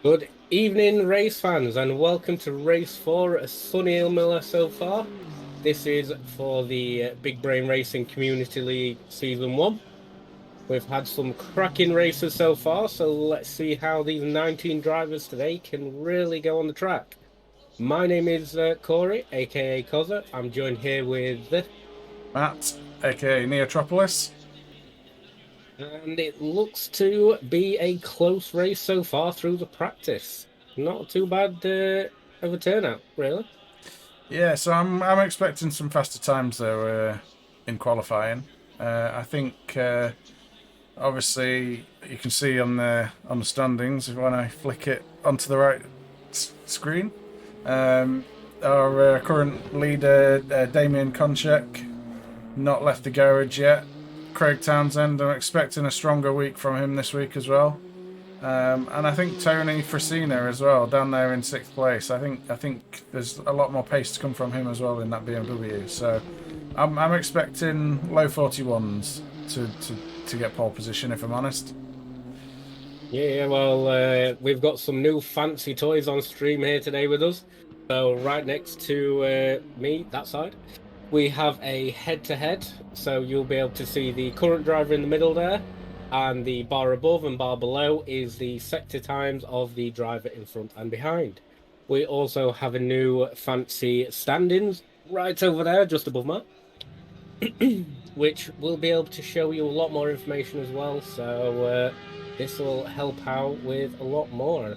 Good evening, race fans, and welcome to race 4 at sunny Imola so far. This is for the Big Brain Racing Community League Season 1. We've had some cracking races so far, so let's see how these 19 drivers today can really go on the track. My name is Corey, aka Koza. I'm joined here with, Matt, aka Neotropolis. and it looks to be a close race so far through the practice. Not too bad of a turnout, really. Yeah, so I'm expecting some faster times though in qualifying. I think obviously you can see on the standings when I flick it onto the right screen. Um, our current leader Damien Konchek not left the garage yet. Craig Townsend, I'm expecting a stronger week from him this week as well. And I think Tony Frasina as well down there in sixth place. I think there's a lot more pace to come from him as well in that BMW. So I'm expecting low 41s to get pole position if I'm honest. Yeah, well, we've got some new fancy toys on stream here today with us. So right next to me, that side, we have a head-to-head. So you'll be able to see the current driver in the middle there, and the bar above and bar below is the sector times of the driver in front and behind. We also have a new fancy standings right over there, just above Matt, which will be able to show you a lot more information as well. So this will help out with a lot more.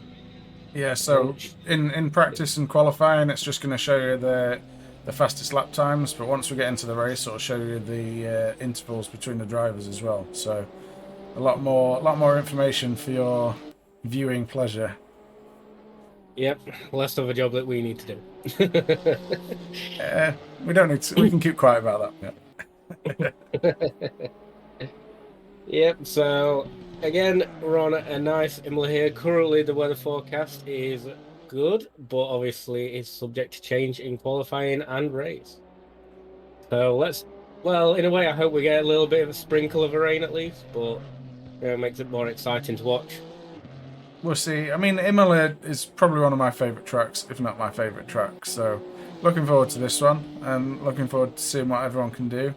Yeah. And So in practice and qualifying, it's just going to show you the fastest lap times. But once we get into the race, it'll show you the intervals between the drivers as well. So a lot more information for your viewing pleasure. yep, less of a job that we need to do. We don't need to. We can keep quiet about that. Yeah. Yep, so again, we're on a nice Imola here. Currently, the weather forecast is good, but obviously it's subject to change in qualifying and race. So well, in a way, I hope we get a little bit of a sprinkle of a rain at least, but it makes it more exciting to watch. We'll see. I mean, Imola is probably one of my favourite tracks, if not my favourite track. So, looking forward to this one, and looking forward to seeing what everyone can do.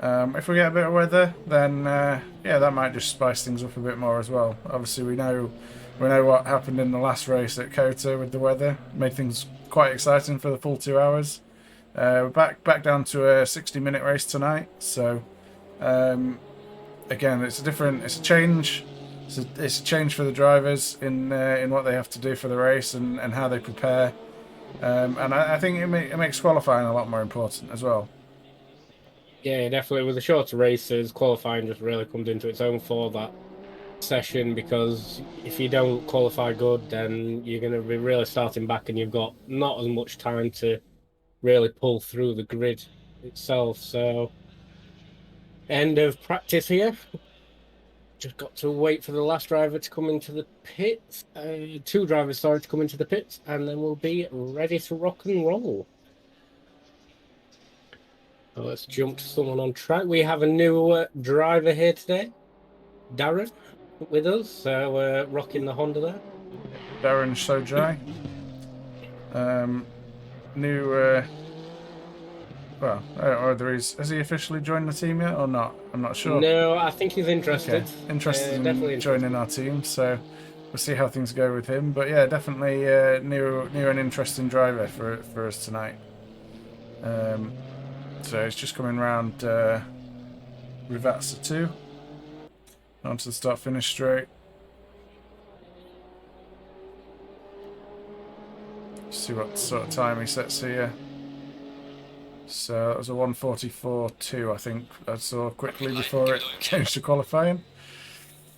If we get a bit of weather, then yeah, that might just spice things up a bit more as well. Obviously, we know what happened in the last race at Kota with the weather, made things quite exciting for the full 2 hours. We're back down to a 60-minute race tonight. So um, again, it's a change. It's a change for the drivers in what they have to do for the race and how they prepare. And I think it makes qualifying a lot more important as well. Yeah, definitely. With the shorter races, qualifying just really comes into its own for that session because if you don't qualify good, then you're going to be really starting back and you've got not as much time to really pull through the grid itself. So, end of practice here. Just got to wait for the last driver to come into the pits. Two drivers, sorry, to come into the pits, and then we'll be ready to rock and roll. So let's jump to someone on track. We have a new driver here today, Darren, with us. So rocking the Honda there. Darren Sojai, um, new. Well, I don't know whether has he officially joined the team yet or not. I'm not sure. No, I think he's Okay, interested. interested Definitely in joining interested. our team, so we'll see how things go with him. But yeah, definitely new and interesting driver for us tonight. Um, so it's just coming round Rivazza 2 onto the start finish straight. See what sort of time he sets here. So that was a 1:44.2, I think I saw quickly before it changed to qualifying.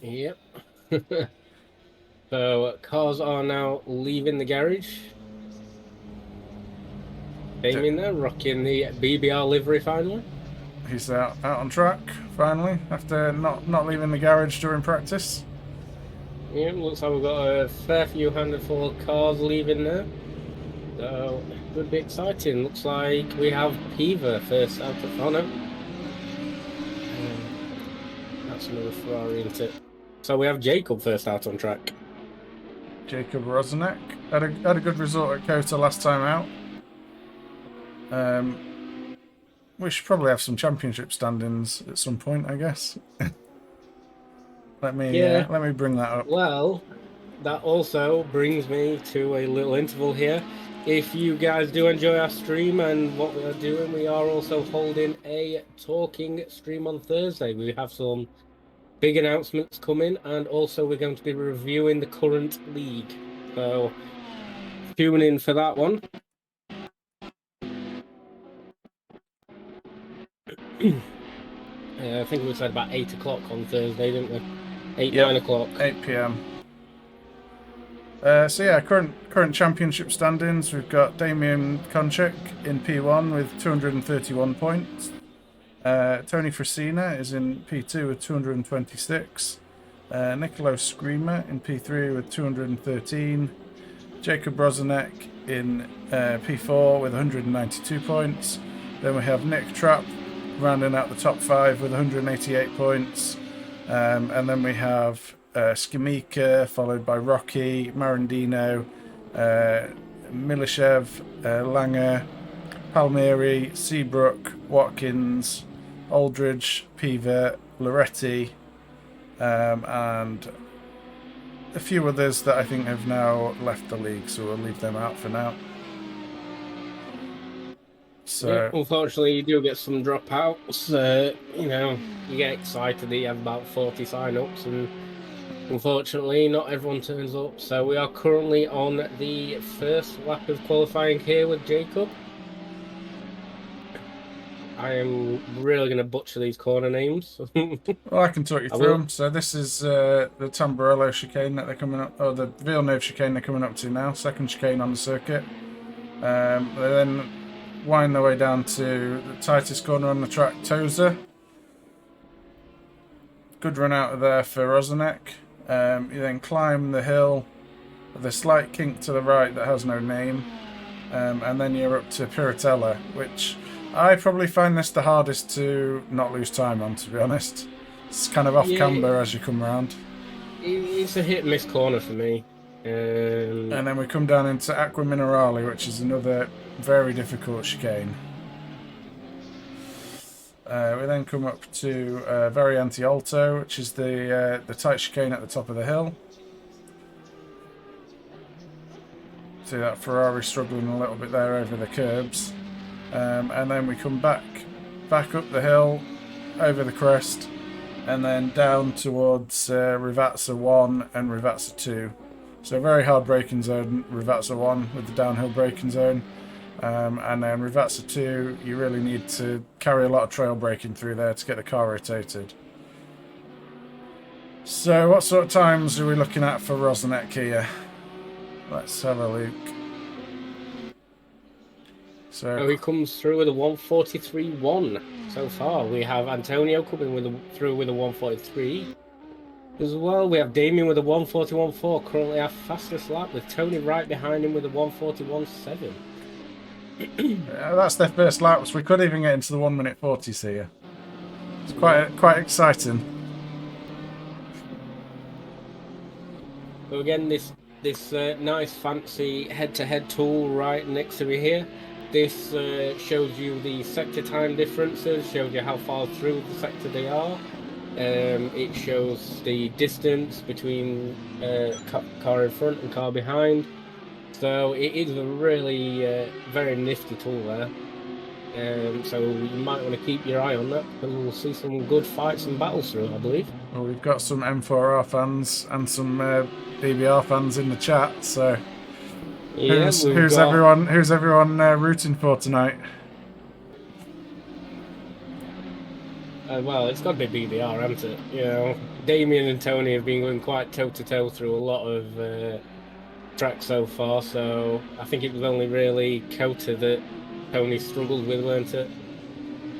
Yep. So cars are now leaving the garage. Damien there, rocking the BBR livery finally. He's out on track finally after not leaving the garage during practice. Yeah, looks like we've got a fair few handful of cars leaving there. So it could be exciting. Looks like we have Piva first out of oh no. That's another Ferrari, isn't it? So we have Jacob first out on track. Jacob Rozenek. Had a good result at Kota last time out. We should probably have some championship standings at some point, I guess. Let me bring that up. Well, that also brings me to a little interval here. If you guys do enjoy our stream and what we are doing, we are also holding a talking stream on Thursday. We have some big announcements coming, and also we're going to be reviewing the current league. So tune in for that one. I think we said about 8 o'clock on Thursday, didn't we? 9 o'clock. 8 p.m. So yeah, current championship standings. We've got Damian Konchik in P1 with 231 points. Tony Frasina is in P2 with 226. Nicolo Screamer in P3 with 213. Jacob Brozanek in P4 with 192 points. Then we have Nick Trapp rounding out the top 5 with 188 points. And then we have Skimika, followed by Rocky, Marandino, Milishev, Langer, Palmieri, Seabrook, Watkins, Aldridge, Piva, Loretti, and a few others that I think have now left the league, so we'll leave them out for now. So yeah, unfortunately, you do get some dropouts. You get excited that you have about 40 sign-ups, and unfortunately, not everyone turns up. So we are currently on the first lap of qualifying here with Jacob. I am really going to butcher these corner names. well, I can talk you through them. So this is the Tamburello chicane that they're coming up, or the Villeneuve chicane they're coming up to now. Second chicane on the circuit. They then wind their way down to the tightest corner on the track, Toza. Good run out of there for Rozenek. You then climb the hill with a slight kink to the right that has no name. And then you're up to Piratella, which I probably find this the hardest to not lose time on, to be honest. It's kind of off camber as you come around. It's a hit and miss corner for me. And then we come down into Acqua Minerale, which is another very difficult chicane. We then come up to Variante Alto, which is the tight chicane at the top of the hill. See that Ferrari struggling a little bit there over the curbs. And then we come back up the hill, over the crest, and then down towards Rivazza 1 and Rivazza 2. So very hard braking zone, Rivazza 1 with the downhill braking zone. And then Rivazza 2, you really need to carry a lot of trail braking through there to get the car rotated. So what sort of times are we looking at for Rozenek here? Let's have a look. So he comes through with a 1:43.1 so far. We have Antonio coming through with a 1:43 as well. We have Damien with a 1:41.4, currently our fastest lap, with Tony right behind him with a 1:41.7. That's their first laps. We could even get into the 1 minute 40s here. It's quite exciting. So again, this nice fancy head-to-head tool right next to me here. This shows you the sector time differences, shows you how far through the sector they are. It shows the distance between car in front and car behind. So it is a really very nifty tool there. So you might want to keep your eye on that, because we'll see some good fights and battles through it, I believe. Well, we've got some M4R fans and some BBR fans in the chat, so yeah, who's everyone rooting for tonight? Well, it's got to be BBR, hasn't it? You know, Damien and Tony have been going quite toe-to-toe through a lot of tracks so far, so I think it was only really Kota that Tony struggled with, weren't it?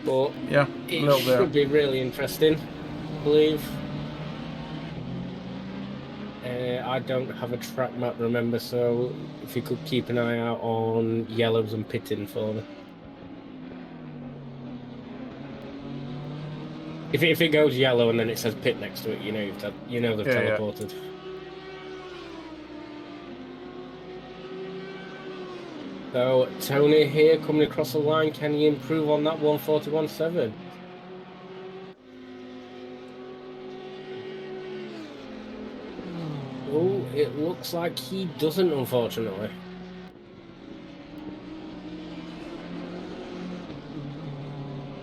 But yeah, it should be really interesting, I believe. I don't have a track map, remember, so if you could keep an eye out on yellows and pitting for me. If it goes yellow and then it says pit next to it, you know they've teleported. So Tony here coming across the line. Can he improve on that 141.7? Oh, it looks like he doesn't, unfortunately.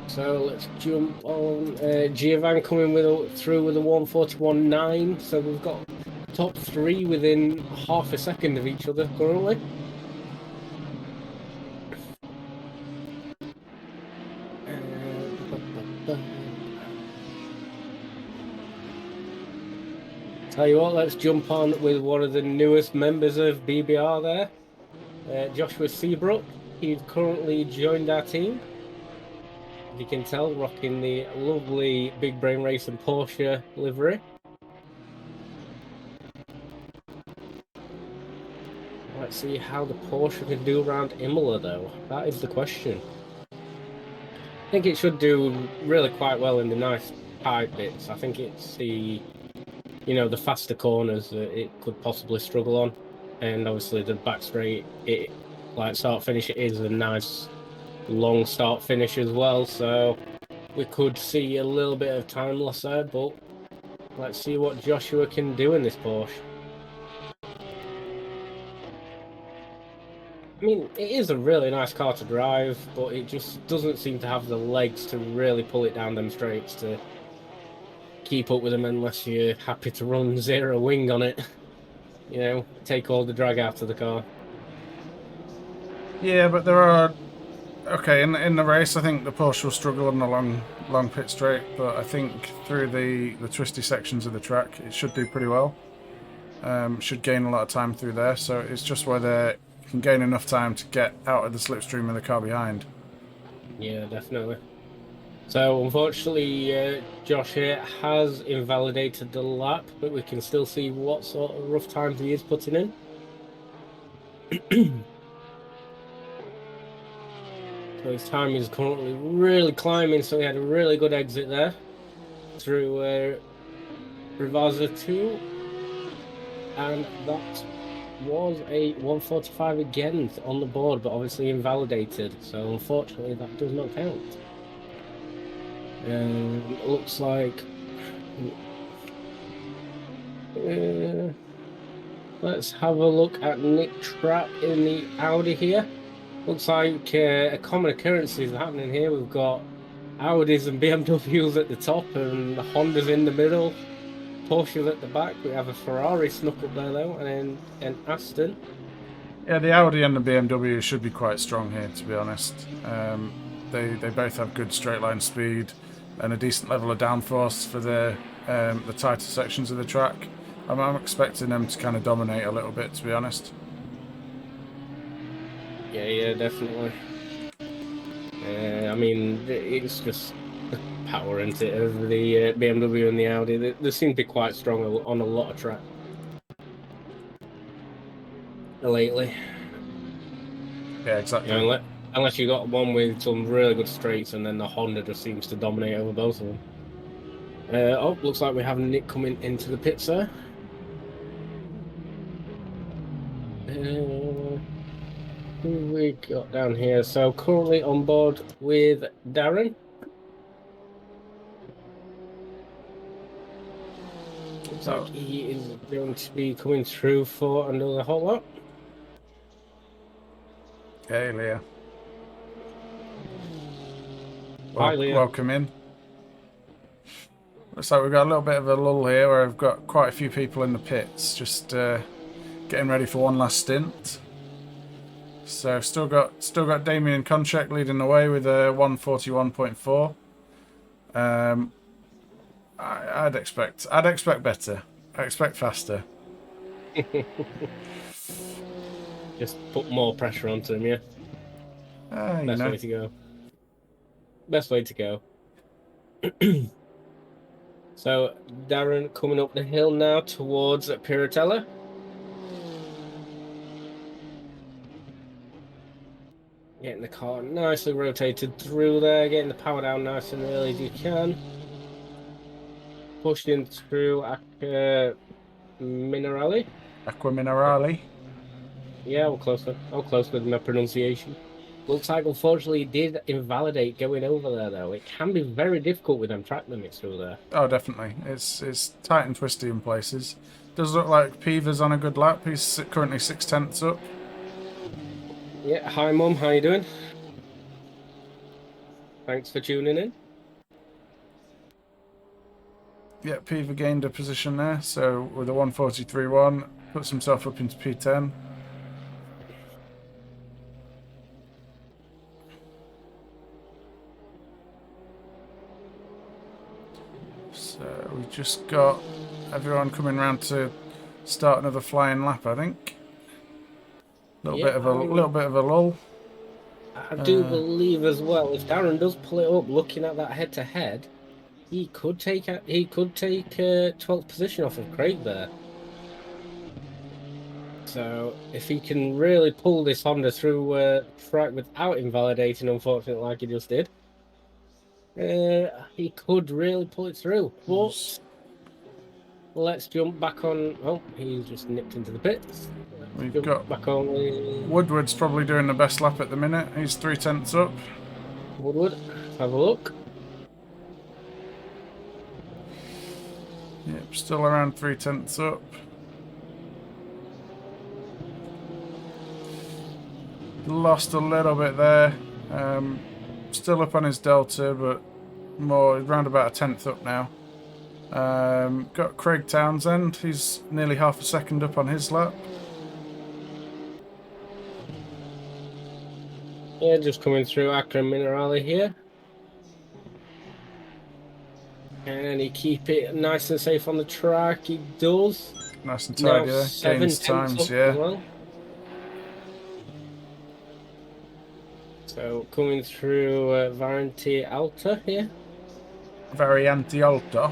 So let's jump on. Giovan coming through with a 141.9. So we've got top three within half a second of each other currently. Tell you what, let's jump on with one of the newest members of BBR there, Joshua Seabrook. He's currently joined our team. If you can tell, rocking the lovely Big Brain Racing Porsche livery. Let's see how the Porsche can do around Imola, though. That is the question. I think it should do really quite well in the nice tight bits. I think it's the faster corners that it could possibly struggle on. And obviously the back straight, like start finish, it is a nice long start finish as well. So we could see a little bit of time loss there, but let's see what Joshua can do in this Porsche. I mean, it is a really nice car to drive, but it just doesn't seem to have the legs to really pull it down them straights to keep up with them unless you're happy to run zero wing on it. Take all the drag out of the car. Yeah, but there are okay in the race. I think the Porsche will struggle on the long pit straight, but I think through the twisty sections of the track, it should do pretty well. Should gain a lot of time through there, so it's just whether you can gain enough time to get out of the slipstream of the car behind. Yeah, definitely. So unfortunately, Josh here has invalidated the lap, but we can still see what sort of rough times he is putting in. So his time is currently really climbing, so he had a really good exit there through Rivazza 2. And that was a 145 again on the board, but obviously invalidated. So unfortunately, that does not count. It looks like let's have a look at Nick Trapp in the Audi here. Looks like a common occurrence is happening here. We've got Audis and BMWs at the top and the Hondas in the middle, Porsches at the back. We have a Ferrari snuck up there though, and an Aston. Yeah, the Audi and the BMW should be quite strong here, to be honest. They both have good straight line speed and a decent level of downforce for the tighter sections of the track. I'm expecting them to kind of dominate a little bit, to be honest. Yeah, definitely. I mean, it's just the power, isn't it, of the BMW and the Audi. They seem to be quite strong on a lot of track lately. Yeah, exactly. Unless you got one with some really good straights, and then the Honda just seems to dominate over both of them. Looks like we have Nick coming into the pits there. Who we got down here? So currently on board with Darren. Looks like he is going to be coming through for another hot lap. Hey, Leah. Hi, Leah. Welcome in. Looks like we've got a little bit of a lull here where I've got quite a few people in the pits, just getting ready for one last stint. So still got Damien Konchek leading the way with a 141.4. I'd expect better. I expect faster. Just put more pressure onto him, yeah. Best way to go. Best way to go. So Darren coming up the hill now towards Piratella. Getting the car nicely rotated through there, getting the power down nice and early as you can. Pushing through Aqua Minerale. Aqua Minerale. Yeah, we're close then. I'm close with my pronunciation. Looks like, unfortunately, it did invalidate going over there, though. It can be very difficult with them track limits through there. Oh, definitely. It's tight and twisty in places. Does look like Peever's on a good lap. He's currently 6/10 up. Yeah, hi, Mum. How you doing? Thanks for tuning in. Yeah, Peever gained a position there. So with a 1:43.1, puts himself up into P10. So we've just got everyone coming round to start another flying lap, I think. Yeah, Little bit of a lull. I do Uh, believe as well. If Darren does pull it up, looking at that head to head, he could take 12th position off of Craig there. So if he can really pull this Honda through track without invalidating, unfortunately, like he just did, he could really pull it through. But let's jump back on. Oh, he's just nipped into the pits. Let's we've jump got back on with Woodward's probably doing the best lap at the minute. He's 3/10 up. Woodward. Let's have a look. Yep, still around 3/10 up. Lost a little bit there. Still up on his delta, but more around about a tenth up now. Got Craig Townsend. He's nearly half a second up on his lap. Yeah, just coming through Accra Minerale here. Can he keep it nice and safe on the track? He does. Nice and Now tidy there. seven Gains tenths times, up as yeah. well. So coming through Variante Alta here. Variante Alto.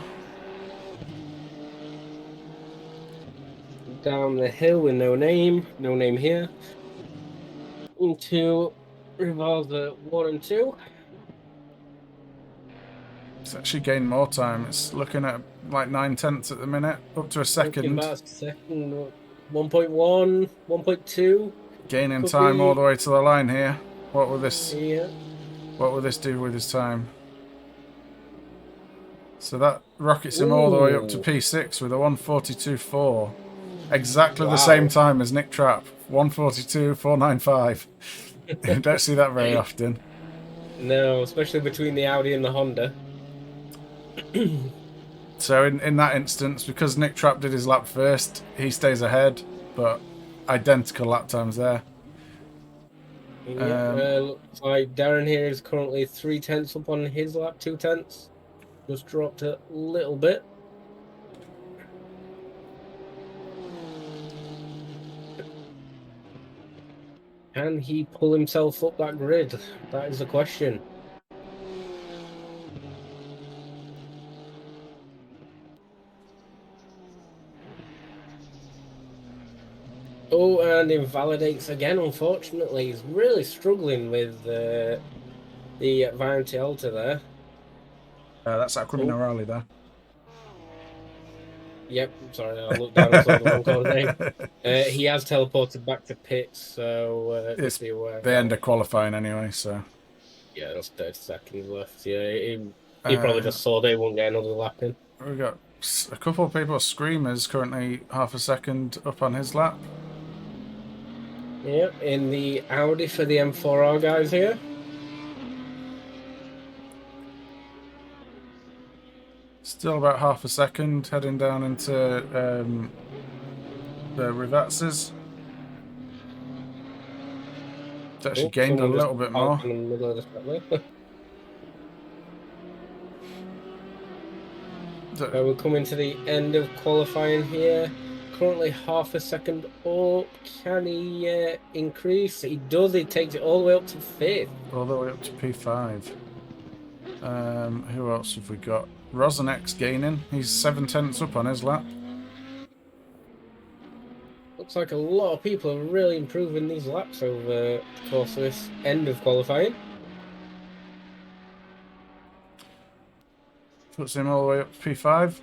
Down the hill with no name. No name here. Into Rivalza 1 and 2. It's actually gained more time. It's looking at like 9/10 at the minute, up to a Looking second. about second 1.1, 1.2. Gaining Could time all be. the way to the line here. What will this? Yeah. What will this do with his time? So that rockets him all the way up to Ooh. P6 with a 1:42.4. Exactly the same Wow. time as Nick Trapp. 1:42.495. You don't see that very often. No, especially between the Audi and the Honda. So in that instance, because Nick Trapp did his lap first, he stays ahead, but identical lap times there. Yeah, looks like Darren here is currently 3/10 up on his lap, 2/10. Just dropped a little bit. Can he pull himself up that grid? That is the question. Oh, and invalidates again, unfortunately. He's really struggling with the Variante Alta there. That's our Oh, Rally there. yep. Sorry, I looked down and saw the wrong corner name. He has teleported back to pits, so It's just be aware of the end that. of qualifying anyway, so. Yeah, there's 30 seconds left. Yeah, he probably Uh, just saw they won't get another lap in. we've got a couple of people. Screamers currently half a second up on his lap. Yeah, in the Audi for the M4R guys here. Still about half a second heading down into the Rivatzes. It's actually Oh, gained a someone just little bit parked more. in the middle of the track there. So we're coming to the end of qualifying here. Currently half a second up. Can he increase? He does. He takes it all the way up to fifth. All the way up to P5. Who else have we got? Rosenek's gaining. He's 7/10 up on his lap. Looks like a lot of people are really improving these laps over the course of this end of qualifying. Puts him all the way up to P5.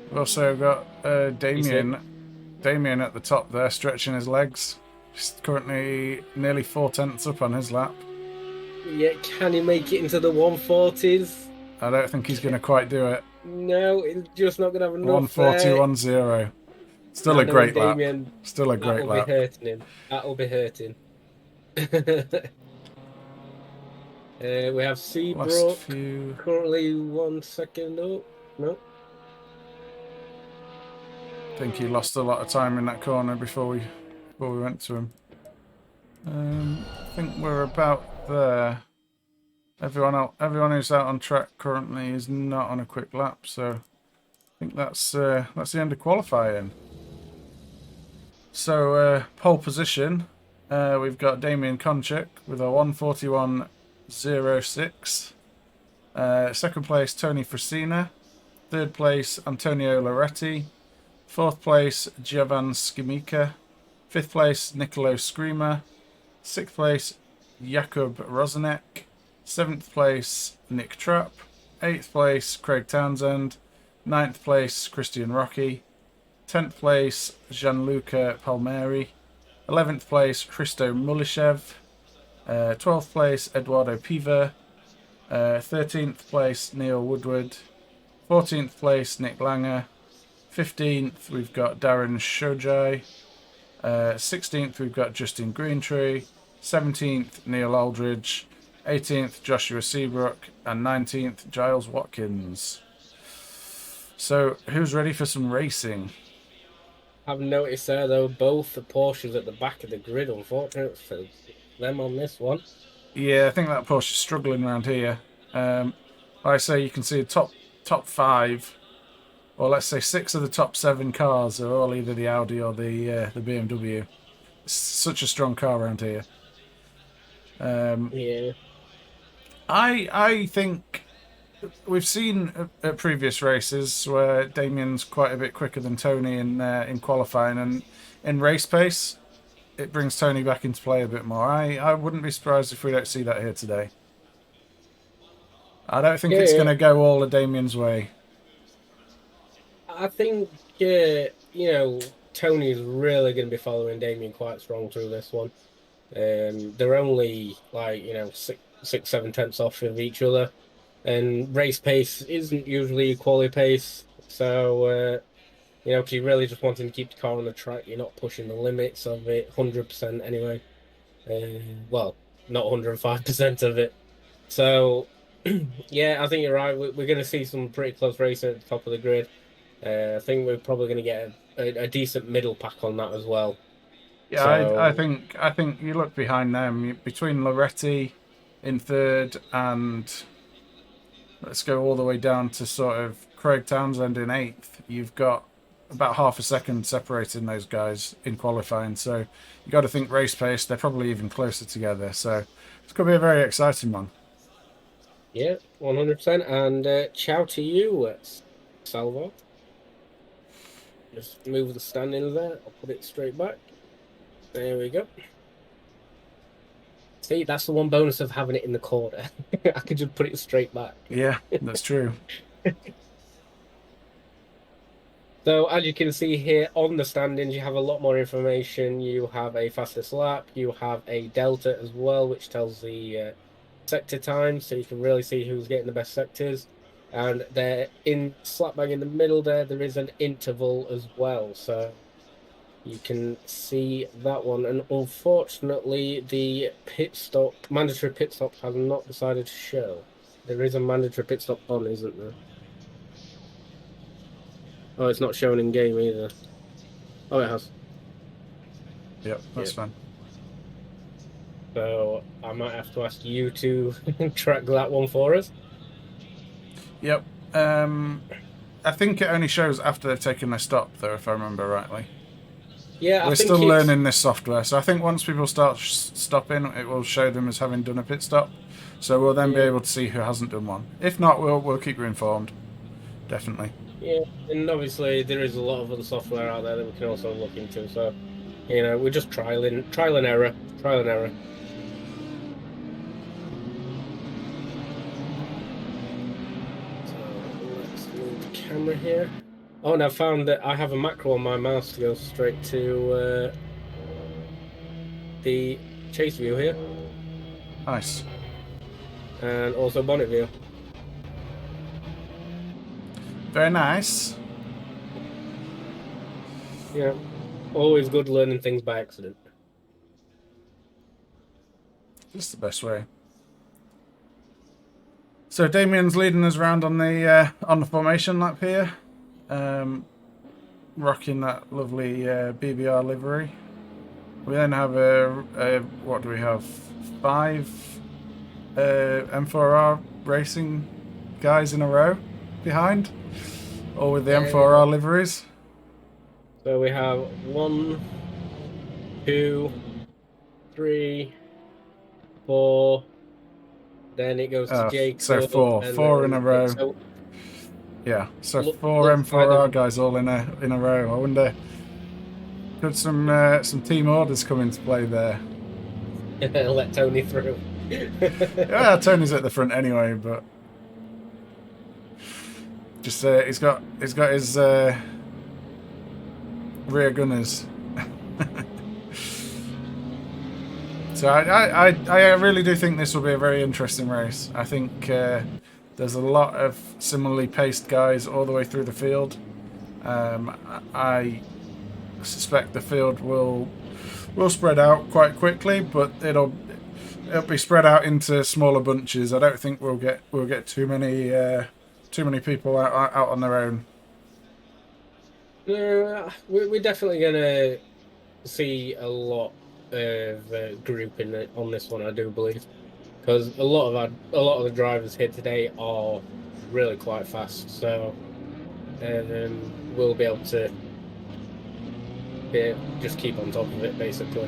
We've also got He's it. Damien Damien at the top there, stretching his legs. He's currently nearly 4/10 up on his lap. Yeah, can he make it into the 140s? I don't think he's going to quite do it. No, he's just not going to have enough 140, there. 1-0. Still Now a knowing great lap. Damien, Still a great that'll be lap. hurting him. That'll be hurting. We have Last Seabrook few. currently 1 second up. No. I think he lost a lot of time in that corner before we went to him. I think we're about there. Everyone who's out on track currently is not on a quick lap, so I think that's the end of qualifying. So pole position, we've got Damien Konchak with a 141.06. Second place Tony Frisina. Third place Antonio Loretti. Fourth place Giovan Skimica. Fifth place Nicolo Screamer. Sixth place Jakub Rozenek. Seventh place Nick Trapp. Eighth place Craig Townsend. Ninth place Christian Rocky. 10th place Gianluca Palmieri. 11th place Christo Mulishev. 12th place Eduardo Piva. 13th place Neil Woodward. 14th place Nick Langer. 15th we've got Darren Shojai. 16th we've got Justin Greentree. 17th Neil Aldridge. 18th Joshua Seabrook. And 19th Giles Watkins. So who's ready for some racing? I've noticed there, though, both the Porsches at the back of the grid, unfortunately, for them on this one. Yeah, I think that Porsche is struggling around here. Like I say, you can see the top five, or let's say 6 of the top 7 cars are all either the Audi or the BMW. It's such a strong car around here. Yeah. I think we've seen at previous races where Damien's quite a bit quicker than Tony in qualifying, and in race pace, it brings Tony back into play a bit more. I wouldn't be surprised if we don't see that here today. I don't think it's going to go all of Damien's way. I think, Tony's really going to be following Damien quite strong through this one. They're only, 6-7 tenths off of each other. And race pace isn't usually a quality pace. So, because you're really just wanting to keep the car on the track. You're not pushing the limits of it 100% anyway. Well, not 105% of it. So, yeah, I think you're right. We're going to see some pretty close racing at the top of the grid. I think we're probably going to get a decent middle pack on that as well. Yeah, So, I think you look behind them between Loretti in third and let's go all the way down to sort of Craig Townsend in 8th. You've got about half a second separating those guys in qualifying. So you got to think race pace. They're probably even closer together. So it's going to be a very exciting one. yeah, 100%. And ciao to you, Salvo. Just move the standings there. I'll put it straight back. There we go. See, that's the one bonus of having it in the corner. I could just put it straight back. Yeah, that's true. So, as you can see here on the standings, you have a lot more information. You have a fastest lap. You have a delta as well, which tells the sector time, so you can really see who's getting the best sectors. And there, in slap bang in the middle there is an interval as well. So you can see that one. And unfortunately, the mandatory pit stop has not decided to show. There is a mandatory pit stop on, isn't there? Oh, it's not shown in game either. Oh, it has. Yep, that's fine. So I might have to ask you to track that one for us. Yep. I think it only shows after they've taken their stop, though, if I remember rightly. Yeah, we're still learning this software, so I think once people start stopping, it will show them as having done a pit stop. So we'll then be able to see who hasn't done one. If not, we'll keep you informed. Definitely. Yeah, and obviously there is a lot of other software out there that we can also look into. So, we're just trial and error. So let's move the camera here. Oh, and I found that I have a macro on my mouse to go straight to the chase view here, Nice. and also bonnet view. Very nice. Yeah, always good learning things by accident. Just the best way. So Damien's leading us around on the formation lap here, rocking that lovely BBR livery. We then have what do we have? 5 M4R racing guys in a row behind, all with the M4R liveries. So we have 1, 2, 3, 4. Then it goes to So Jacob, and four in a then row. so Yeah, so 4 looks like M4R guys all in a row. I wonder, could some team orders come into play there? let Tony through. Yeah, Tony's at the front anyway, but just he's got his rear gunners. So I really do think this will be a very interesting race. I think there's a lot of similarly paced guys all the way through the field. I suspect the field will spread out quite quickly, but it'll be spread out into smaller bunches. I don't think we'll get too many people out on their own. We're definitely gonna see a lot of grouping on this one, I do believe, because a lot of the drivers here today are really quite fast, so we'll be able to just keep on top of it, basically.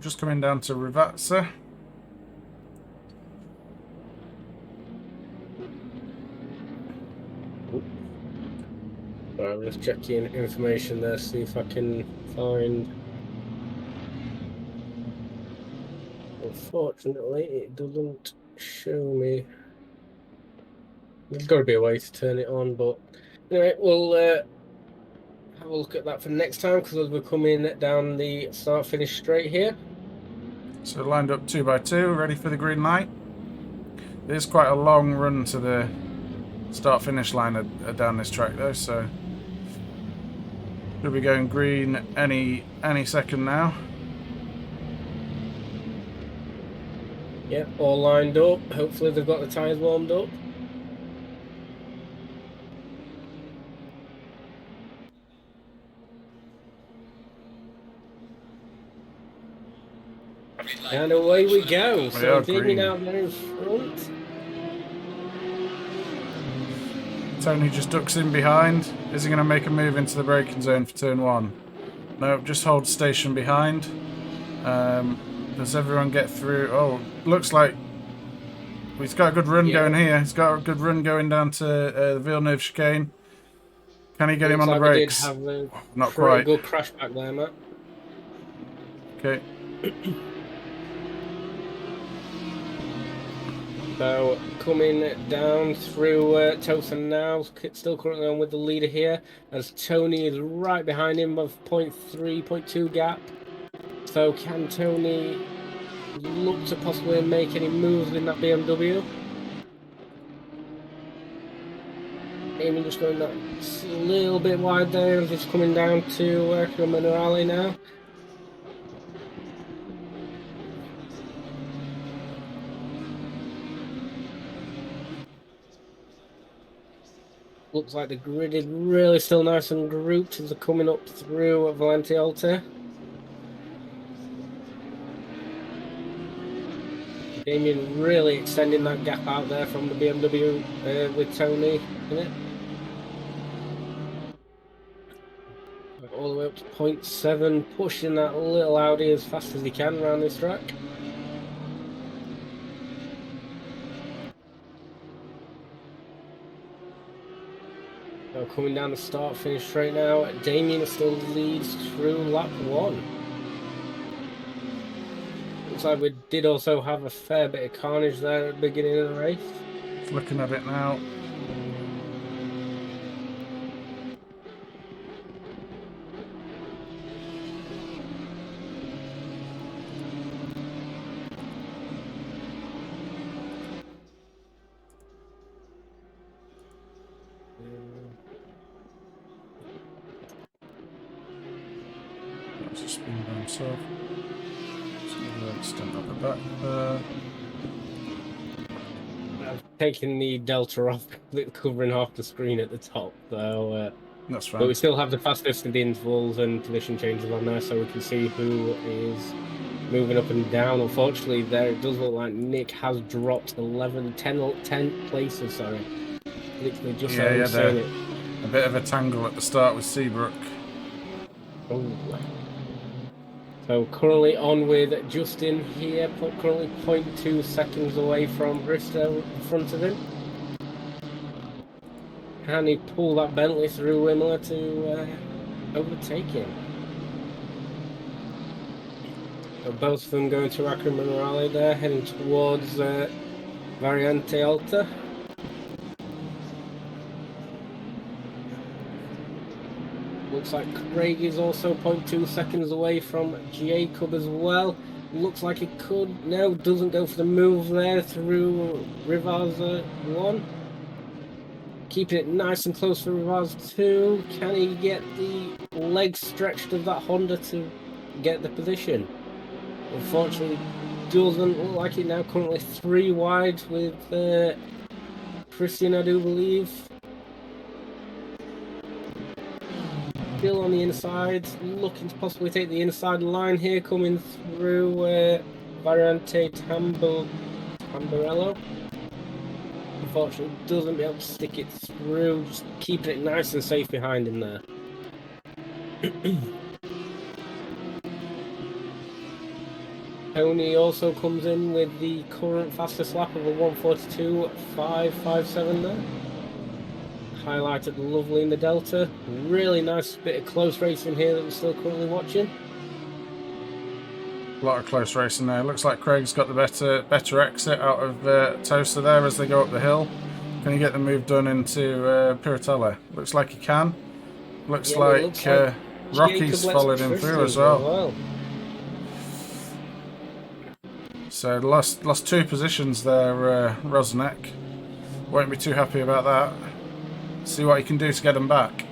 Just coming down to Rivatsa. So I'm just checking information there, see if I can find. Unfortunately, it doesn't show me. There's got to be a way to turn it on, but anyway, we'll have a look at that for next time because we're coming down the start finish straight here. So lined up 2 by 2, ready for the green light. It is quite a long run to the start finish line down this track though, so we'll be going green any second now. Yeah, all lined up. Hopefully they've got the tyres warmed up. And away we go. So Damien out there in front. Tony just ducks in behind. Is he going to make a move into the braking zone for turn 1? No, just hold station behind. Does everyone get through? Oh, looks like he's got a good run going here. He's got a good run going down to the Villeneuve chicane. Can he get him on the brakes? We did have a Not quite. good crash back there, Matt. Okay. So coming down through Tosin now, still currently on with the leader here, as Tony is right behind him of 0.3, 0.2 gap. So can Tony look to possibly make any moves in that BMW? Amy just going that a little bit wide there, just coming down to Minerale now. Looks like the grid is really still nice and grouped as they're coming up through Valente Alta. Damien really extending that gap out there from the BMW with Tony in it. All the way up to 0.7, pushing that little Audi as fast as he can around this track. Now coming down the start finish straight now, Damien still leads through lap 1. looks like we did also have a fair bit of carnage there at the beginning of the race. Looking at it now. That's a spin by himself. Stand up the back there. I've taken the delta off, covering half the screen at the top, so That's but we fine. still have the fastest of the intervals and position changes on there, so we can see who is moving up and down. Unfortunately, there it does look like Nick has dropped 10 places. Sorry, literally just Yeah, as he I'm had saying it. a bit of a tangle at the start with Seabrook. Oh. So currently on with Justin here, currently 0.2 seconds away from Bristow in front of him. Can he pull that Bentley through Imola to overtake him? So both of them going to Akron Rally there, heading towards Variante Alta. Looks like Craig is also 0.2 seconds away from Jacob as well. Looks like he could. No, doesn't go for the move there through Rivaz 1. Keeping it nice and close for Rivaz 2. Can he get the leg stretched of that Honda to get the position? Unfortunately, doesn't look like it now. Currently 3 wide with Christian, I do believe. Still on the inside, looking to possibly take the inside line here, coming through Variante Tamburello. Unfortunately, doesn't be able to stick it through, just keeping it nice and safe behind him there. Tony also comes in with the current fastest lap of a 1:42.557 there. Highlighted lovely in the Delta. Really nice bit of close racing here that we're still currently watching. A lot of close racing there. Looks like Craig's got the better exit out of Toaster there as they go up the hill. Can he get the move done into Piratella? Looks like he can. Looks Yeah, and it like, looks like Rocky's Jacob lets followed him through as Tristan's well. So lost 2 positions there, Rosnek. Won't be too happy about that. See what he can do to get them back.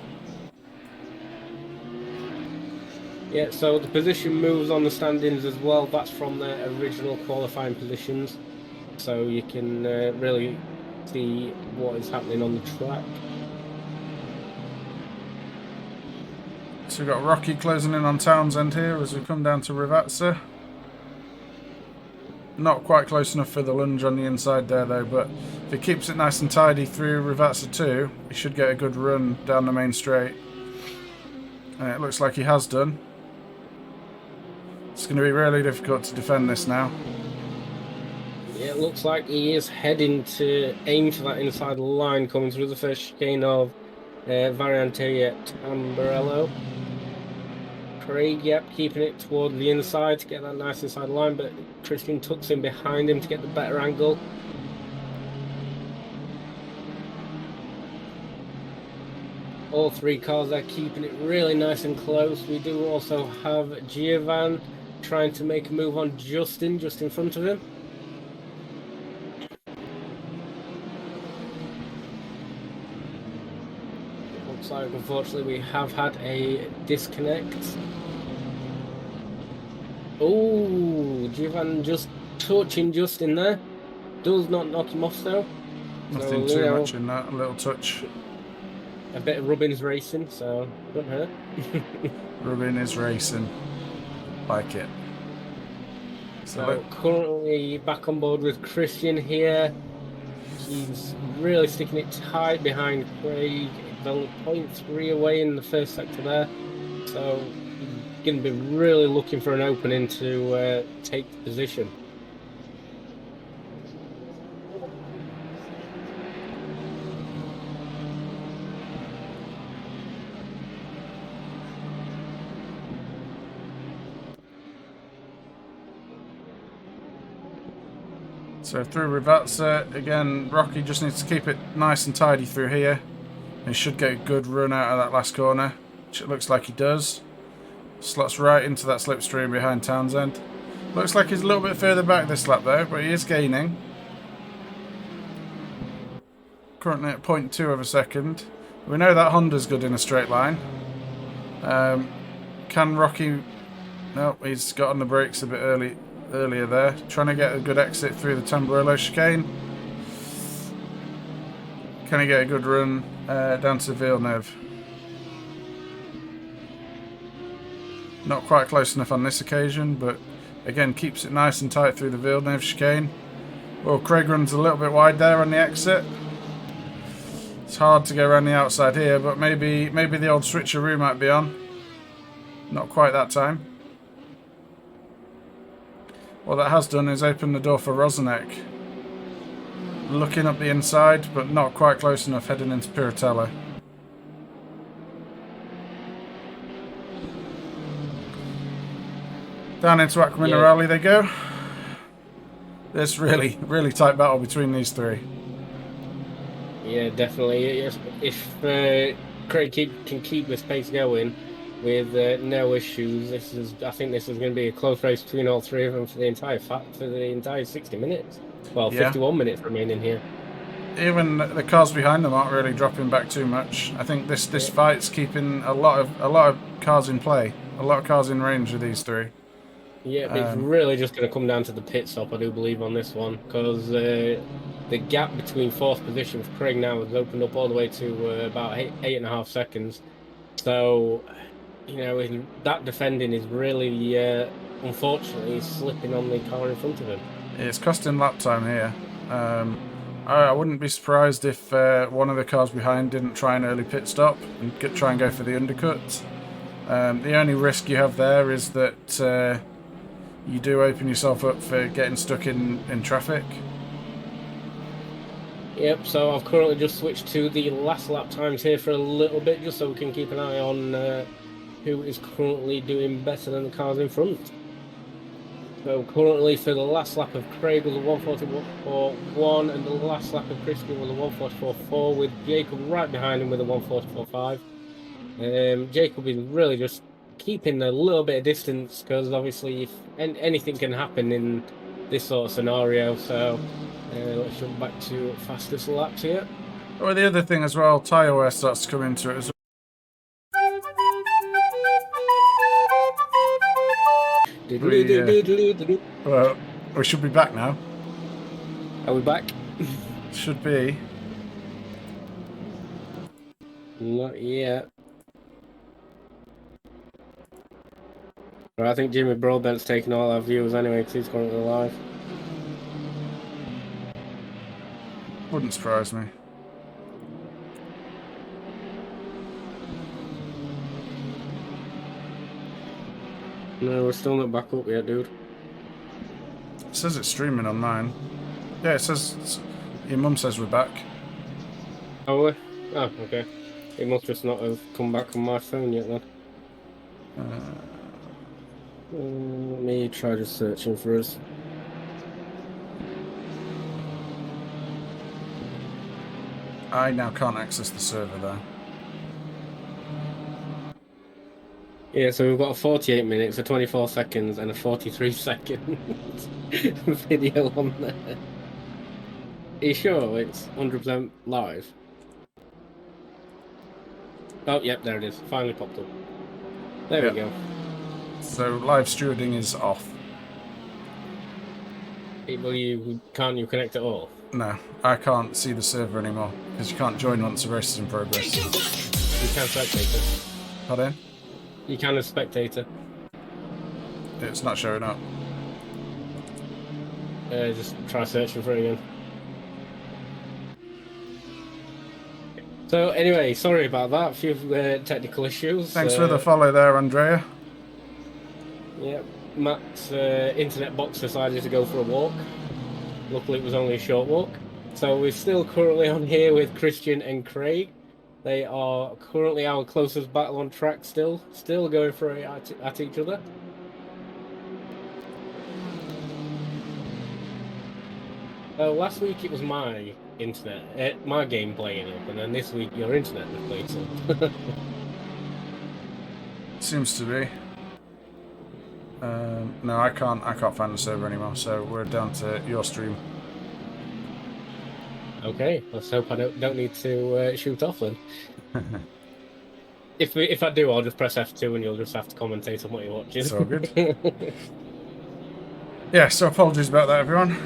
Yeah, so the position moves on the standings as well. That's from their original qualifying positions. So you can really see what is happening on the track. So we've got Rocky closing in on Townsend here as we come down to Rivazza. Not quite close enough for the lunge on the inside there though, but if he keeps it nice and tidy through Rivazza 2, he should get a good run down the main straight. And it looks like he has done. It's going to be really difficult to defend this now. Yeah, it looks like he is heading to aim for that inside line coming through the first chicane of Variante Tamburello. Craig, yep, keeping it toward the inside to get that nice inside line, but Christian tucks in behind him to get the better angle. All 3 cars are keeping it really nice and close. We do also have Giovan trying to make a move on Justin, just in front of him. It looks like, unfortunately, we have had a disconnect. Oh, Giovan just touching Justin there. Does not knock him off, though. Nothing So, too much in that, a little touch. A bit of Rubbins racing, so don't hurt. Rubin is racing. Like it. So currently back on board with Christian here. He's really sticking it tight behind Craig. He's only 0.3 away in the first sector there. So he's going to be really looking for an opening to take the position. So through Rivatsa, again, Rocky just needs to keep it nice and tidy through here. He should get a good run out of that last corner, which it looks like he does. Slots right into that slipstream behind Townsend. Looks like he's a little bit further back this lap though, but he is gaining. Currently at 0.2 of a second. We know that Honda's good in a straight line. Can Rocky... No, he's got on the brakes a bit earlier there. Trying to get a good exit through the Tamburello chicane. Can he get a good run down to Villeneuve? Not quite close enough on this occasion, but again keeps it nice and tight through the Villeneuve chicane. Well, Craig runs a little bit wide there on the exit. It's hard to go around the outside here, but maybe the old switcheroo might be on. Not quite that time. What that has done is open the door for Rosenek. Looking up the inside, but not quite close enough heading into Piratella. Down into Aqua Minerale they go. There's really tight battle between these three. Yeah, definitely. If Craig can keep this pace going with no issues, I think this is going to be a close race between all three of them for the entire 60 minutes. Well, 51 minutes remaining here. Even the cars behind them aren't really dropping back too much. I think this fight's keeping a lot of cars in play, a lot of cars in range of these three. Yeah, it's really just going to come down to the pit stop, I do believe, on this one, because the gap between fourth position for Craig now has opened up all the way to about 8.5 seconds. So, you know, that defending is really, unfortunately, slipping on the car in front of him. It's costing lap time here. I wouldn't be surprised if one of the cars behind didn't try an early pit stop and try and go for the undercut. The only risk you have there is that you do open yourself up for getting stuck in traffic. Yep, so I've currently just switched to the last lap times here for a little bit, just so we can keep an eye on who is currently doing better than the cars in front. So currently for the last lap of Craig was a 144.1, and the last lap of Christian was a 144.4, with Jacob right behind him with a 144.5. Jacob is really just keeping a little bit of distance, because obviously if anything can happen in this sort of scenario. So let's jump back to fastest laps here. Or the other thing as well, tyre wear starts to come into it as well. We should be back now. Are we back? Should be. Not yet. I think Jimmy Broadbent's taking all our viewers anyway, because he's currently live. Wouldn't surprise me. No, we're still not back up yet, dude. It says it's streaming on mine. Yeah, it says... Your mum says we're back. Oh, oh, okay. It must just not have come back on my phone yet, then. Let me try just searching for us. I now can't access the server there. Yeah, so we've got a 48 minutes, a 24 seconds, and a 43 second video on there. Are you sure it's 100% live? Oh, yep, there it is. Finally popped up. There we go. So live stewarding is off. Well, can't you connect at all? No, I can't see the server anymore because you can't join once the race is in progress. You can spectator. Pardon? You can as spectator. It's not showing up. Just try searching for it again. So anyway, sorry about that. A few technical issues. Thanks for the follow there, Andrea. Yeah, Matt's internet box decided to go for a walk. Luckily, it was only a short walk. So we're still currently on here with Christian and Craig. They are currently our closest battle on track still going for it at each other. Last week it was my internet, my game playing up, and then this week your internet was playing up. Seems to be. No, I can't. I can't find the server anymore. So we're down to your stream. Okay, let's hope I don't need to shoot off then. If I do, I'll just press F2 and you'll just have to commentate on what you're watching. It's all good. Yeah. So apologies about that, everyone.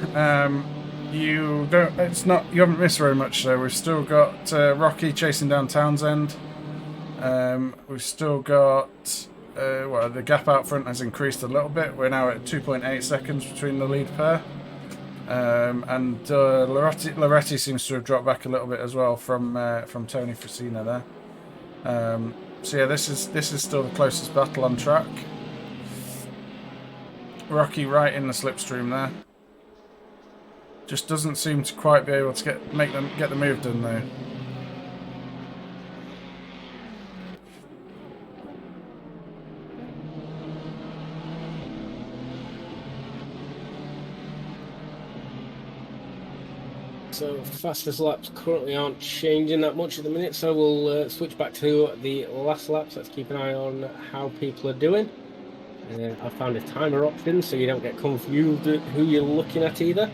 You don't. It's not. You haven't missed very much. So we've still got Rocky chasing down Townsend. We've still got. Well, the gap out front has increased a little bit. We're now at 2.8 seconds between the lead pair. And Loretti seems to have dropped back a little bit as well from Tony Frasina there. So yeah, this is still the closest battle on track. Rocky right in the slipstream there. Just doesn't seem to quite be able to get the move done though. So fastest laps currently aren't changing that much at the minute, so we'll switch back to the last laps. Let's keep an eye on how people are doing. I found a timer option so you don't get confused who you're looking at either.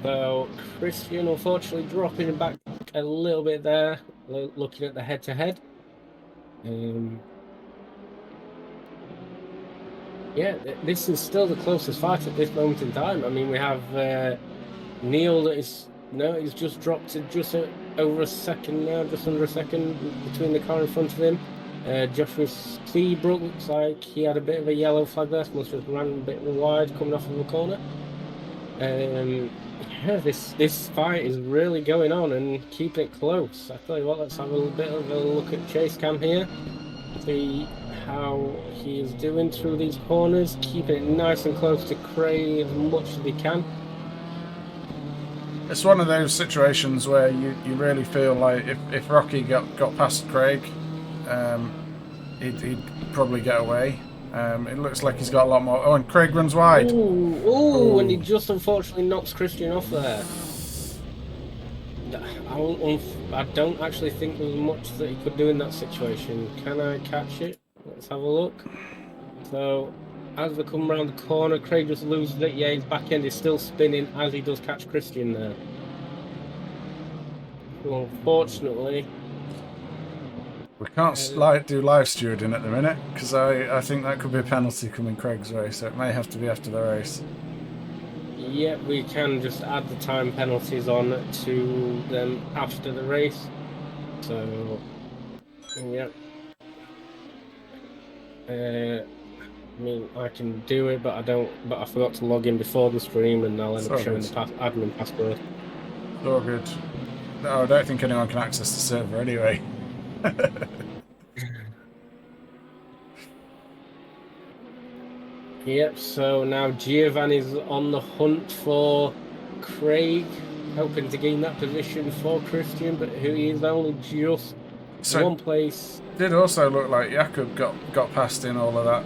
So Christian unfortunately dropping back a little bit there, looking at the head-to-head. Yeah, this is still the closest fight at this moment in time. I mean, we have Neil that is... No, he's just dropped to just over a second now, just under a second between the car in front of him. Joshua Seabrook looks like he had a bit of a yellow flag there, must have ran a bit wide coming off of the corner. Yeah, this fight is really going on and keeping it close. I tell you what, let's have a little bit of a look at Chase Cam here. See how he is doing through these corners, keeping it nice and close to Craig as much as he can. It's one of those situations where you really feel like if Rocky got past Craig, he'd probably get away. It looks like he's got a lot more. Oh, and Craig runs wide. Ooh, and he just unfortunately knocks Christian off there. I don't actually think there's much that he could do in that situation. Can I catch it? Let's have a look. So, as they come around the corner, Craig just loses it. Yeah, his back end is still spinning as he does catch Christian there. Well, unfortunately... We can't do live stewarding at the minute, because I think that could be a penalty coming Craig's way, so it may have to be after the race. Yeah, we can just add the time penalties on to them after the race. So, yeah. I mean, I can do it, but I forgot to log in before the stream, and I'll end up showing the admin password. It's all good. No, I don't think anyone can access the server anyway. Yep, so now Giovanni's on the hunt for Craig, hoping to gain that position for Christian, but who is only just one place. Did also look like Jakob got past in all of that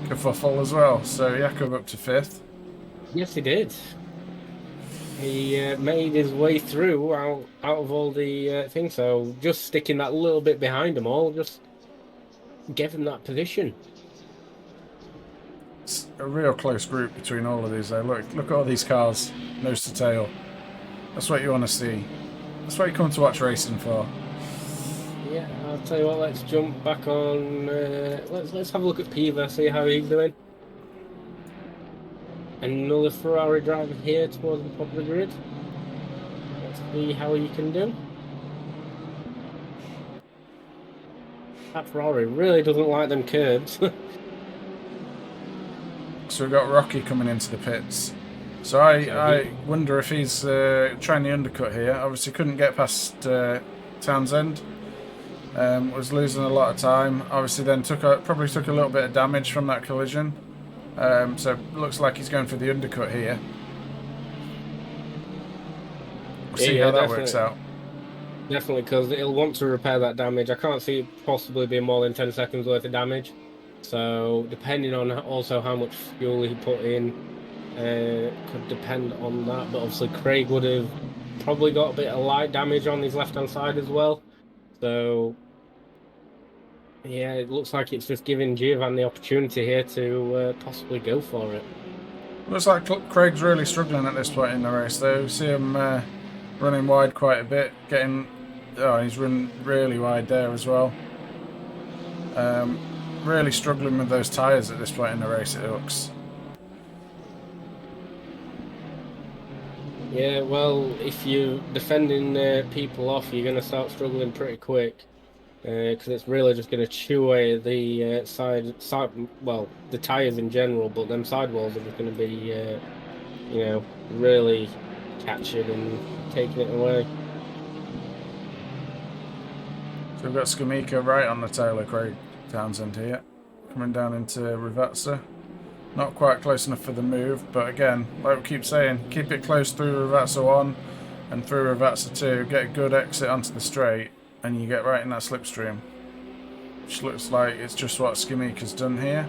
kerfuffle as well, so Jakob up to 5th. Yes, he did. He made his way through out of all the things, so just sticking that little bit behind them all, just give him that position. It's a real close group between all of these though. Look at all these cars, nose to tail. That's what you want to see. That's what you come to watch racing for. Yeah, I'll tell you what, let's jump back on, let's have a look at Piva, see how he's doing. Another Ferrari driver here towards the top of the grid. Let's see how he can do. That Ferrari really doesn't like them curbs. So we've got Rocky coming into the pits. So I wonder if he's trying the undercut here. Obviously couldn't get past Townsend. Was losing a lot of time. Obviously then probably took a little bit of damage from that collision. So looks like he's going for the undercut here. We'll see how that works out. Definitely, because he'll want to repair that damage. I can't see it possibly being more than 10 seconds worth of damage. So depending on also how much fuel he put in, could depend on that. But obviously, Craig would have probably got a bit of light damage on his left-hand side as well. So, yeah, it looks like it's just giving Giovan the opportunity here to possibly go for it. Looks like Craig's really struggling at this point in the race, though. You see him running wide quite a bit, getting... Oh, he's run really wide there as well. Really struggling with those tyres at this point in the race, it looks. Yeah, well, if you're defending people off, you're going to start struggling pretty quick because it's really just going to chew away the well, the tires in general, but them sidewalls are just going to be, really catching and taking it away. So we've got Skamika right on the tail of Craig Townsend here, coming down into Ravazza. Not quite close enough for the move, but again, like we keep saying, keep it close through Ravazza 1 and through Ravazza 2, get a good exit onto the straight, and you get right in that slipstream. Which looks like it's just what Skamika's done here.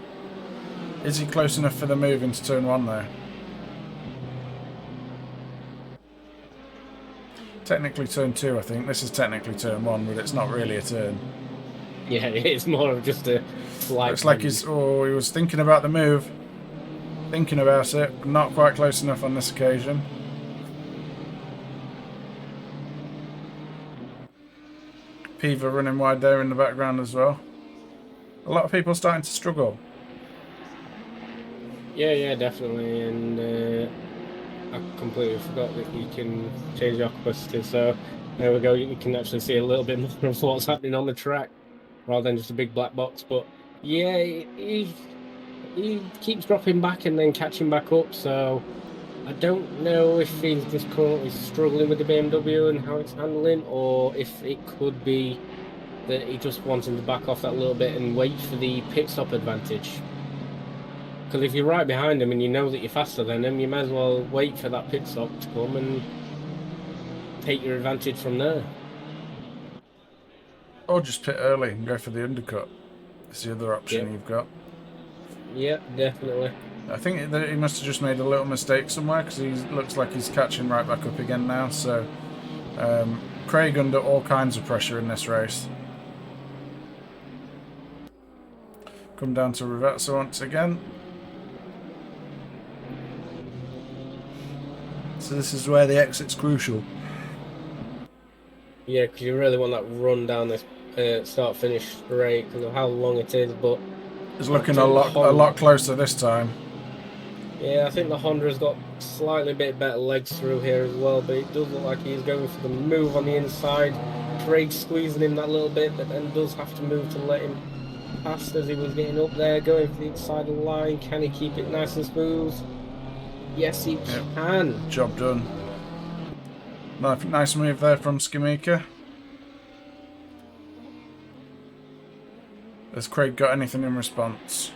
Is he close enough for the move into turn 1 though? Technically turn 2, I think. This is technically turn 1, but it's not really a turn. Yeah, it's more of just a slight. Looks like he was thinking about the move. Thinking about it, not quite close enough on this occasion. Piva running wide there in the background as well. A lot of people starting to struggle. Yeah, definitely, and I completely forgot that you can change your capacity. So there we go. You can actually see a little bit more of what's happening on the track rather than just a big black box. But yeah, he keeps dropping back and then catching back up. So I don't know if he's just currently struggling with the BMW and how it's handling, or if it could be that he just wants him to back off that little bit and wait for the pit stop advantage. Because if you're right behind him and you know that you're faster than him, you may as well wait for that pit stop to come and take your advantage from there. Or just pit early and go for the undercut. That's the other option you've got. Yeah, definitely. I think that he must have just made a little mistake somewhere because he looks like he's catching right back up again now. So Craig under all kinds of pressure in this race. Come down to Ravazza once again. So this is where the exit's crucial. Yeah, because you really want that run down this start-finish straight because of how long it is. But it's looking a lot closer this time. Yeah, I think the Honda's got slightly bit better legs through here as well, but it does look like he's going for the move on the inside. Craig squeezing him that little bit, but then does have to move to let him pass as he was getting up there, going for the inside of the line. Can he keep it nice and smooth? Yes, he can. Job done. Nice move there from Skamika. Has Craig got anything in response?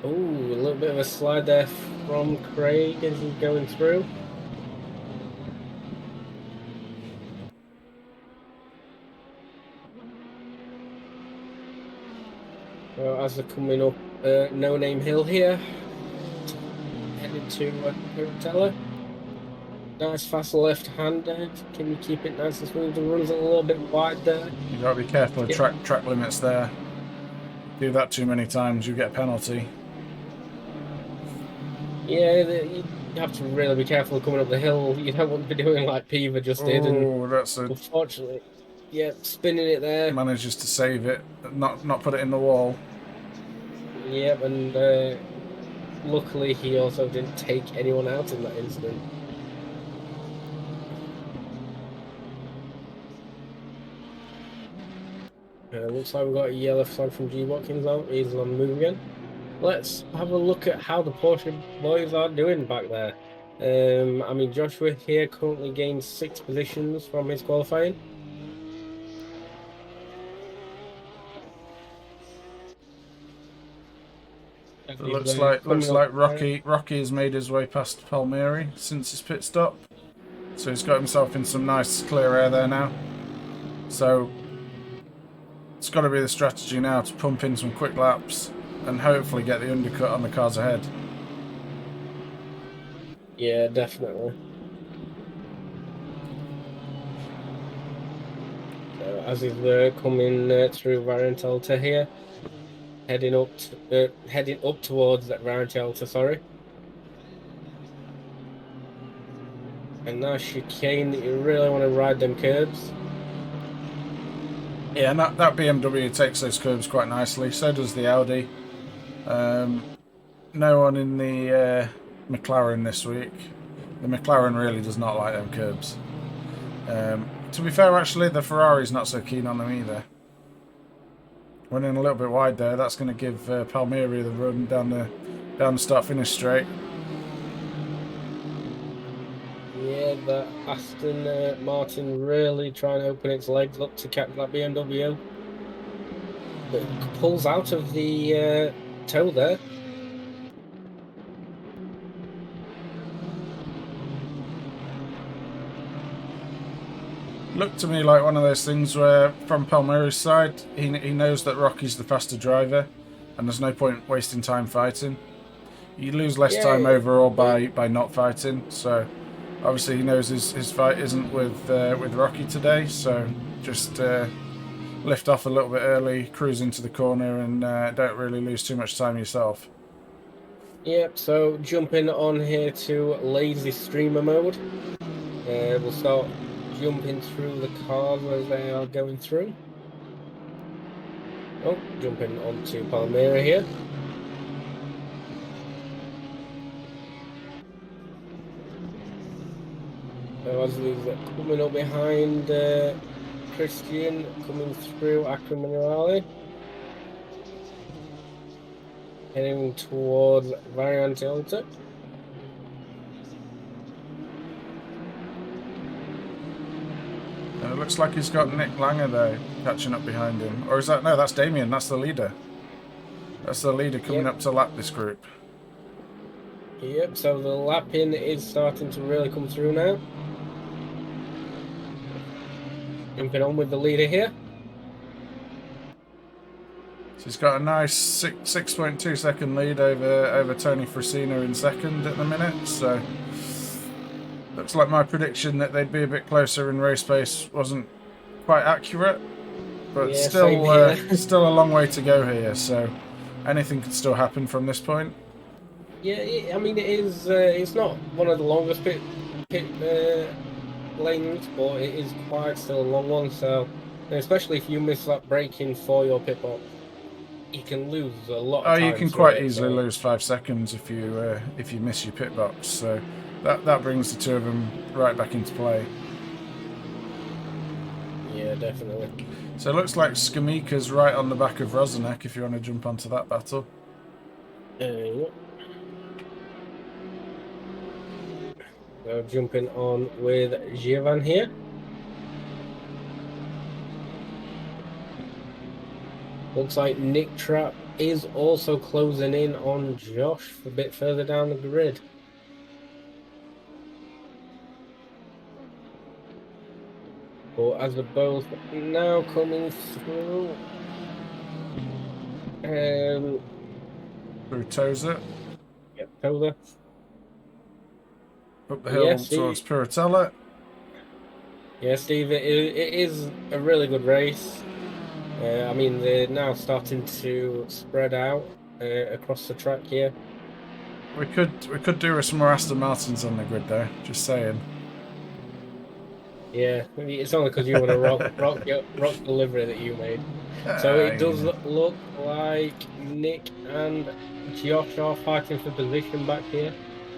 Oh, a little bit of a slide there from Craig as he's going through. So as they're coming up No Name Hill here, headed to Curtella. Nice fast left-handed. Can you keep it nice and smooth? The run's a little bit wide there. You've got to be careful of track limits there. Do that too many times, you get a penalty. Yeah, you have to really be careful coming up the hill. You don't want to be doing like Piva just did. And that's unfortunately, yeah, spinning it there. Manages to save it, not put it in the wall. Yep, and luckily he also didn't take anyone out in that incident. Looks like we've got a yellow flag from G. Watkins out. He's on the move again. Let's have a look at how the Porsche boys are doing back there. I mean, Joshua here currently gained 6 positions from his qualifying. It looks like Rocky has made his way past Palmieri since his pit stop. So he's got himself in some nice clear air there now. So it's got to be the strategy now to pump in some quick laps and hopefully get the undercut on the cars ahead. Yeah, definitely. So as he's coming through Variantalta here, heading up towards that Variantalta, sorry. And now chicane that you really want to ride them curbs. Yeah, and that BMW takes those curves quite nicely. So does the Audi. No one in the McLaren this week. The McLaren really does not like them curbs. To be fair, actually, the Ferrari's not so keen on them either. Went in a little bit wide there. That's going to give Palmyra the run down the start-finish straight. Yeah, the Aston Martin really trying to open its legs up to catch that BMW. But it pulls out of the toe there. Looked to me like one of those things where, from Palmyra's side, he knows that Rocky's the faster driver, and there's no point wasting time fighting. You lose less time overall by not fighting. So obviously he knows his fight isn't with Rocky today. So just lift off a little bit early, cruise into the corner, and don't really lose too much time yourself. Yep, so jumping on here to lazy streamer mode. We'll start jumping through the cars as they are going through. Oh, jumping onto Palmyra here. So as he's coming up behind Christian, coming through Acromanale. Heading towards Variantalta. And it looks like he's got Nick Langer there catching up behind him. Or is that... No, that's Damien. That's the leader. That's the leader coming up to lap this group. Yep, so the lapping is starting to really come through now. Jumping on with the leader here. So he's got a nice 6.2 second lead over Tony Frasina in second at the minute. So looks like my prediction that they'd be a bit closer in race pace wasn't quite accurate, but Yeah, still a long way to go here. So anything could still happen from this point. Yeah, I mean it is. It's not one of the longest pit lanes, but it is quite still a long one. So, and especially if you miss that braking for your pit box, you can lose a lot of time. Oh, you can quite easily lose 5 seconds if you miss your pit box. So that brings the two of them right back into play. Yeah, definitely. So it looks like Skamika's right on the back of Rozanek if you want to jump onto that battle. Yep. So jumping on with Giovan here. Looks like Nick Trapp is also closing in on Josh a bit further down the grid. But as they're both now coming through, Through Tozer. Yep, Tozer. Up the hill towards Piratella. Yeah, Steve, it is a really good race. I mean, they're now starting to spread out across the track here. We could do with some more Aston Martins on the grid though, just saying. Yeah, it's only because you want to rock the livery that you made. So it does look like Nick and Josh are fighting for position back here.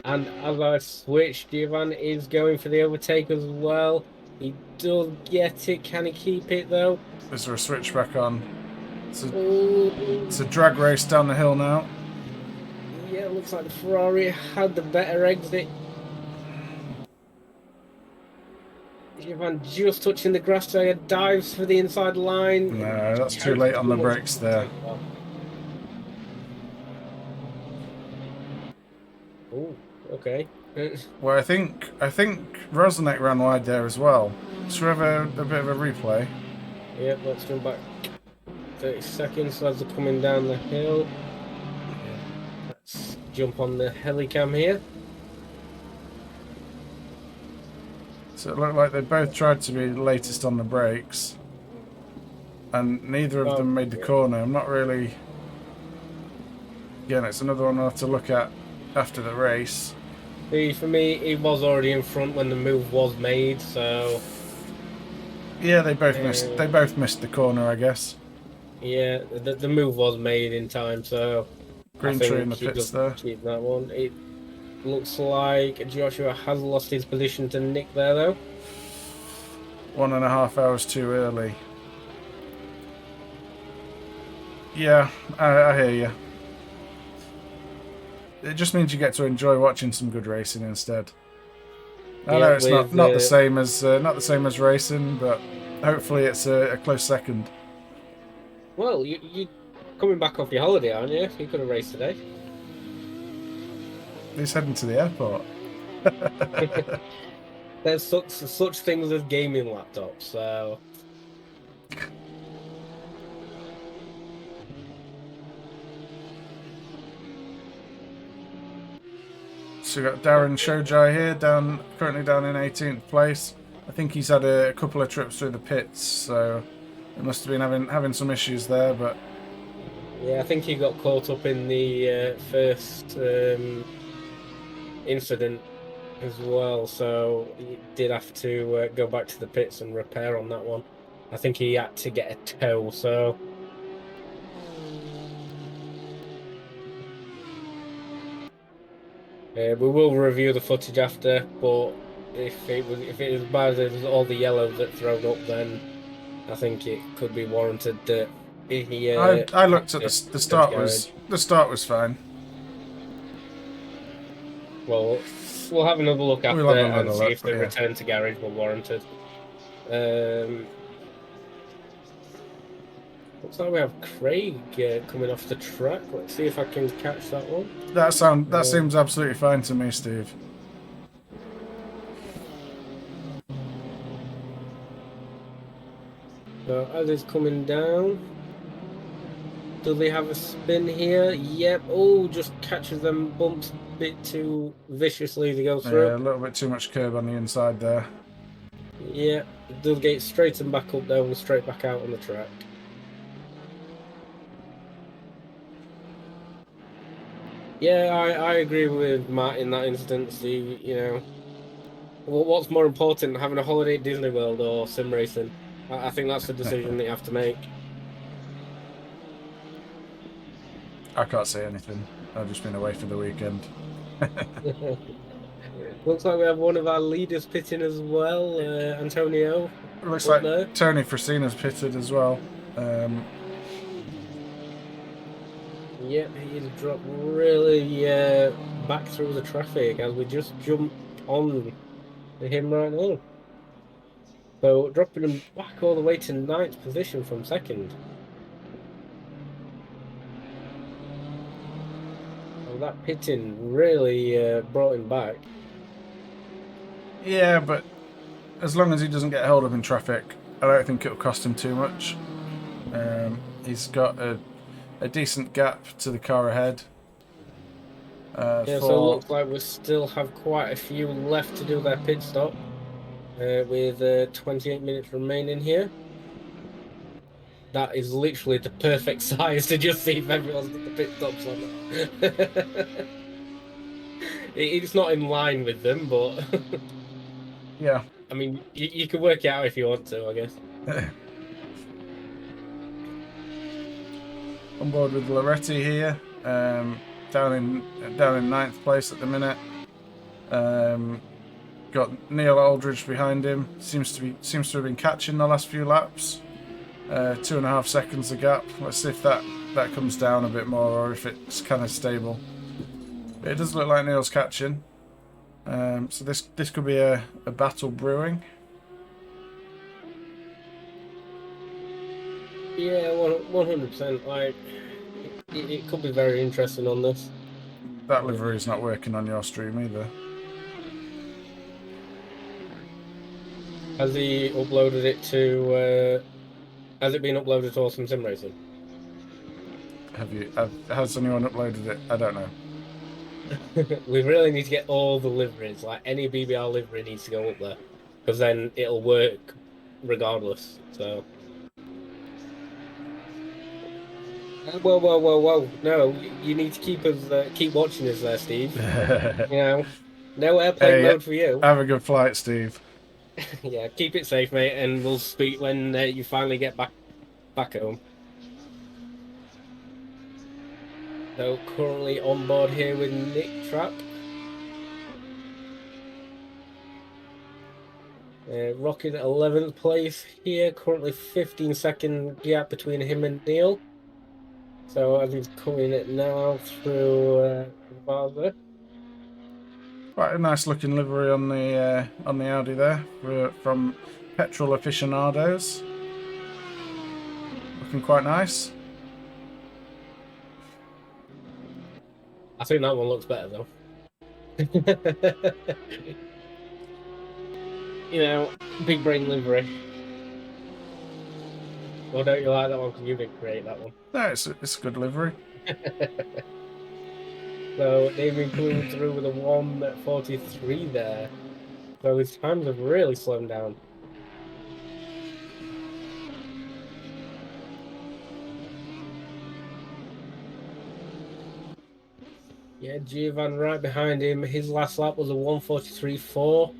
And as I switch, Giovan is going for the overtake as well. He does get it. Can he keep it though? Is there a switch back on? It's a drag race down the hill now. Yeah, it looks like the Ferrari had the better exit. Giovan just touching the grass tire, dives for the inside line. No, that's too late on the brakes there. Oh, okay. Well, I think Rozanek ran wide there as well. Should we have a bit of a replay? Yep, let's go back 30 seconds as they're coming down the hill. jump on the helicam here. So it looked like they both tried to be latest on the brakes, and neither of Oh, them made the yeah. corner. I'm not really. Again, it's another one I'll have to look at after the race. See, for me, he was already in front when the move was made, so Yeah, they both missed. uh, They both missed the corner, I guess. yeah, the move was made in time, so I Green tree in think the he pits does there. keep that one. It looks like Joshua has lost his position to Nick there, though. 1.5 hours too early. Yeah, I hear you. It just means you get to enjoy watching some good racing instead. I Yeah, know it's with not the same as racing, but hopefully it's a close second. well, you coming back off your holiday, aren't you? You could have raced today. He's heading to the airport. There's such things as gaming laptops, so So we got Darren Shojai here, currently down in 18th place. I think he's had a couple of trips through the pits, so he must have been having some issues there. But yeah, I think he got caught up in the first incident as well, so he did have to go back to the pits and repair on that one. I think he had to get a tow, so we will review the footage after. But if it was bad as all the yellows that thrown up, then I think it could be warranted that he I had looked at to the go to start garage. was fine. Well, we'll have another look We'll after have and another see look, if but the yeah, return to garage were warranted. Um, Looks like we have Craig coming off the track. Let's see if I can catch that one. that Uh, seems absolutely fine to me, Steve. so as it's coming down, do they have a spin here? Yep. Oh, just catches them bumps a bit too viciously as he goes Yeah, through. a little bit too much curb on the inside there. Yeah, does get straight and back up though and straight back out on the track. Yeah, I agree with Matt in that instance. What's more important, having a holiday at Disney World or sim racing? I think that's the decision that you have to make. I can't say anything. I've just been away for the weekend. Looks like we have one of our leaders pitting as well, Antonio, It looks up like there. Tony Frasina's pitted as well. Um, Yep, he's dropped really back through the traffic as we just jumped on to him right now. So dropping him back all the way to ninth position from second. So that pitting really brought him back. yeah, but as long as he doesn't get held up in traffic, I don't think it'll cost him too much. He's got a decent gap to the car ahead. Yeah, so it For looks like we still have quite a few left to do their pit stop, with 28 minutes remaining here. That is literally the perfect size to just see if everyone's got the pit stops on. It's not in line with them, but yeah, I mean, you can work it out if you want to, I guess. on board with Loretti here, down in ninth place at the minute. Got Neil Aldridge behind him. Seems to have been catching the last few laps. 2.5 seconds the gap. Let's see if that comes down a bit more or if it's kind of stable. But it does look like Neil's catching. So this could be a battle brewing. Yeah, 100%. Like, it could be very interesting on this. That livery's not working on your stream either. Has he uploaded it to? Has it been uploaded to Awesome Sim Racing? Has anyone uploaded it? I don't know. We really need to get all the liveries. Like any BBR livery needs to go up there because then it'll work regardless. So, whoa, whoa, whoa, whoa! No, you need to keep watching us there, Steve. You know, no airplane Hey, mode for you. have a good flight, Steve. Yeah, keep it safe, mate, and we'll speak when you finally get back home. So currently on board here with Nick Trapp. Rocking 11th place here, currently 15-second gap between him and Neil. So as he's coming it now through the bars there. Quite a nice looking livery on the Audi there from Petrol Aficionados. Looking quite nice. I think that one looks better though. You know, big brain livery. Or don't you like that one because you didn't create that one? No, it's a good livery. So Damien coming through with a 1:43 there. So his times have really slowed down. Yeah, Giovan right behind him. His last lap was a 1:43.4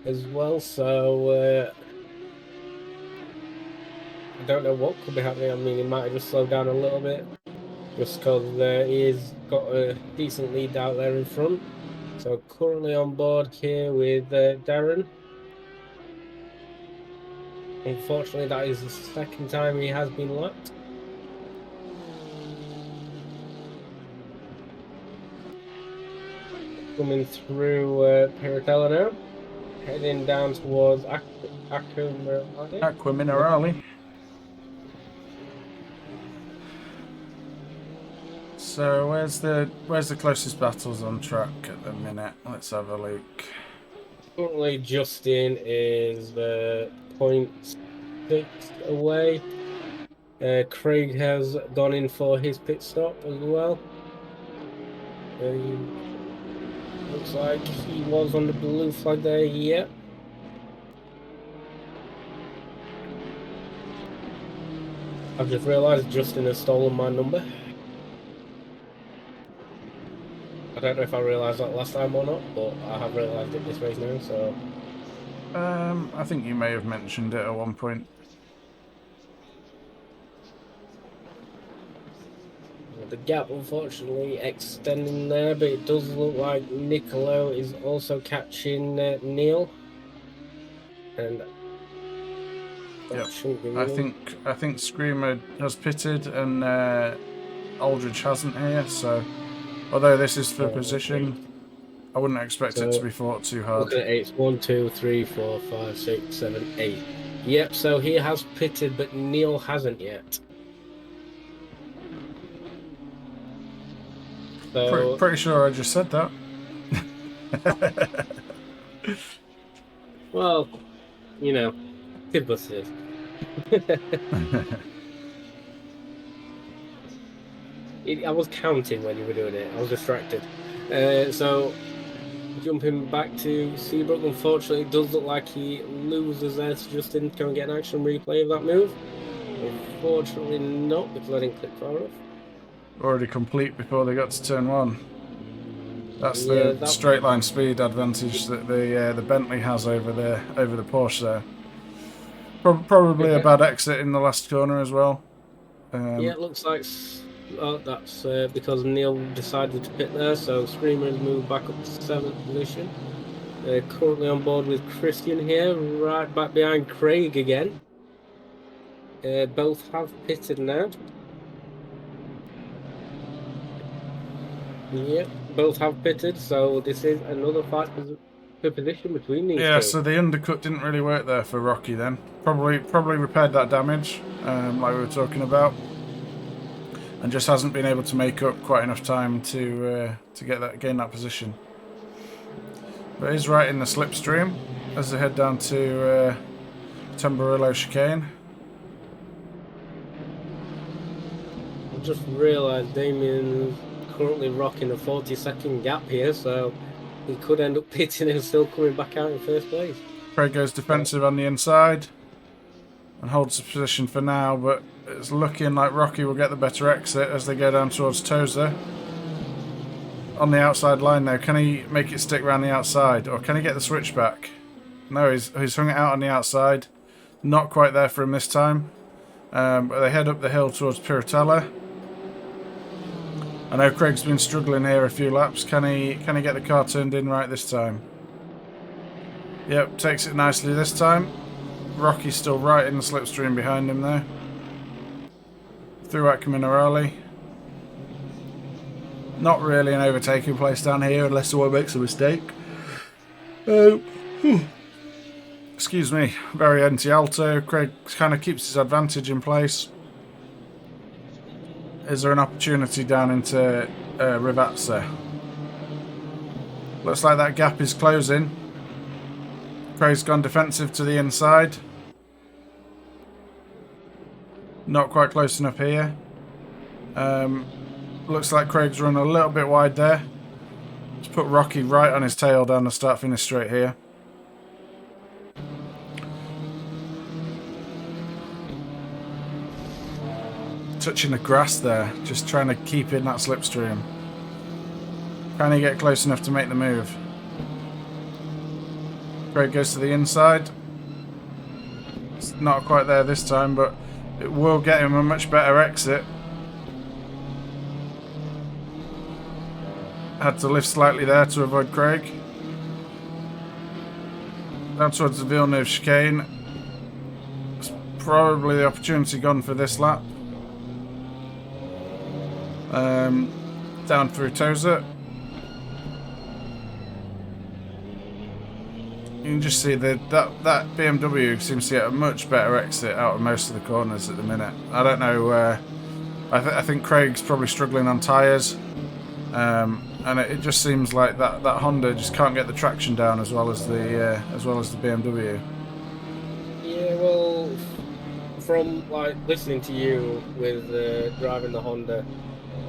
as well. So I don't know what could be happening. I mean, he might have just slowed down a little bit just because he's got a decent lead out there in front. So currently on board here with Darren. Unfortunately, that is the second time he has been lapped. Coming through Piratella now, heading down towards Aquamarine. Aqua Minerale. So where's the closest battles on track at the minute? Let's have a look. Currently, Justin is point 0.6 away. Craig has gone in for his pit stop as well. Looks like he was on the blue flag there, yeah. I've just realised Justin has stolen my number. I don't know if I realised that last time or not, but I have realised it this race now, so... I think you may have mentioned it at one point. The gap, unfortunately, extending there, but it does look like Nicolo is also catching Neil. And that shouldn't be winning. I think Screamer has pitted and Aldridge hasn't here. So although this is for position, I wouldn't expect it to be fought too hard. Looking at 8, 1, 2, 3, 4, 5, 6, 7, 8. Yep, so he has pitted, but Neil hasn't yet. So Pretty sure I just said that. well, you know, kid busted. I was counting when you were doing it. I was distracted. So jumping back to Seabrook, unfortunately, it does look like he loses there to Justin. Can we get an action replay of that move? Unfortunately not, because I didn't click far enough. Already complete before they got to turn one. That's the straight line speed advantage that the Bentley has over the Porsche there. Probably a bad exit in the last corner as well. Yeah, it looks like that's because Neil decided to pit there, so Screamer has moved back up to 7th position. Currently on board with Christian here, right back behind Craig again. Both have pitted now. Yep, both have pitted, so this is another fight for position between these two. Yeah, so the undercut didn't really work there for Rocky then. Probably repaired that damage, like we were talking about, and just hasn't been able to make up quite enough time to gain that position. But he's right in the slipstream as they head down to Tamburillo chicane. I just realised Damien's currently rocking a 40-second gap here, so he could end up pitting and still coming back out in first place. Craig goes defensive on the inside and holds the position for now, but it's looking like Rocky will get the better exit as they go down towards Tozer. On the outside line now, can he make it stick around the outside, or can he get the switch back? No, he's hung it out on the outside. Not quite there for him this time. But they head up the hill towards Piratella. I know Craig's been struggling here a few laps. Can he get the car turned in right this time? Yep, takes it nicely this time. Rocky's still right in the slipstream behind him there. Through at Minerali. Not really an overtaking place down here unless someone makes a mistake. Excuse me, very anti-alto. Craig kind of keeps his advantage in place. Is there an opportunity down into Rivazza? Looks like that gap is closing. Craig's gone defensive to the inside. Not quite close enough here. Looks like Craig's run a little bit wide there. Let's put Rocky right on his tail down the start-finish straight here. Touching the grass there, just trying to keep in that slipstream. Can he get close enough to make the move? Craig goes to the inside. It's not quite there this time, but it will get him a much better exit. Had to lift slightly there to avoid Craig. Down towards the Villeneuve chicane. It's probably the opportunity gone for this lap. Down through Tozer. You can just see that BMW seems to get a much better exit out of most of the corners at the minute. I don't know. I think Craig's probably struggling on tyres. And it just seems like that Honda just can't get the traction down as well as the BMW. Yeah, well, from like listening to you with driving the Honda,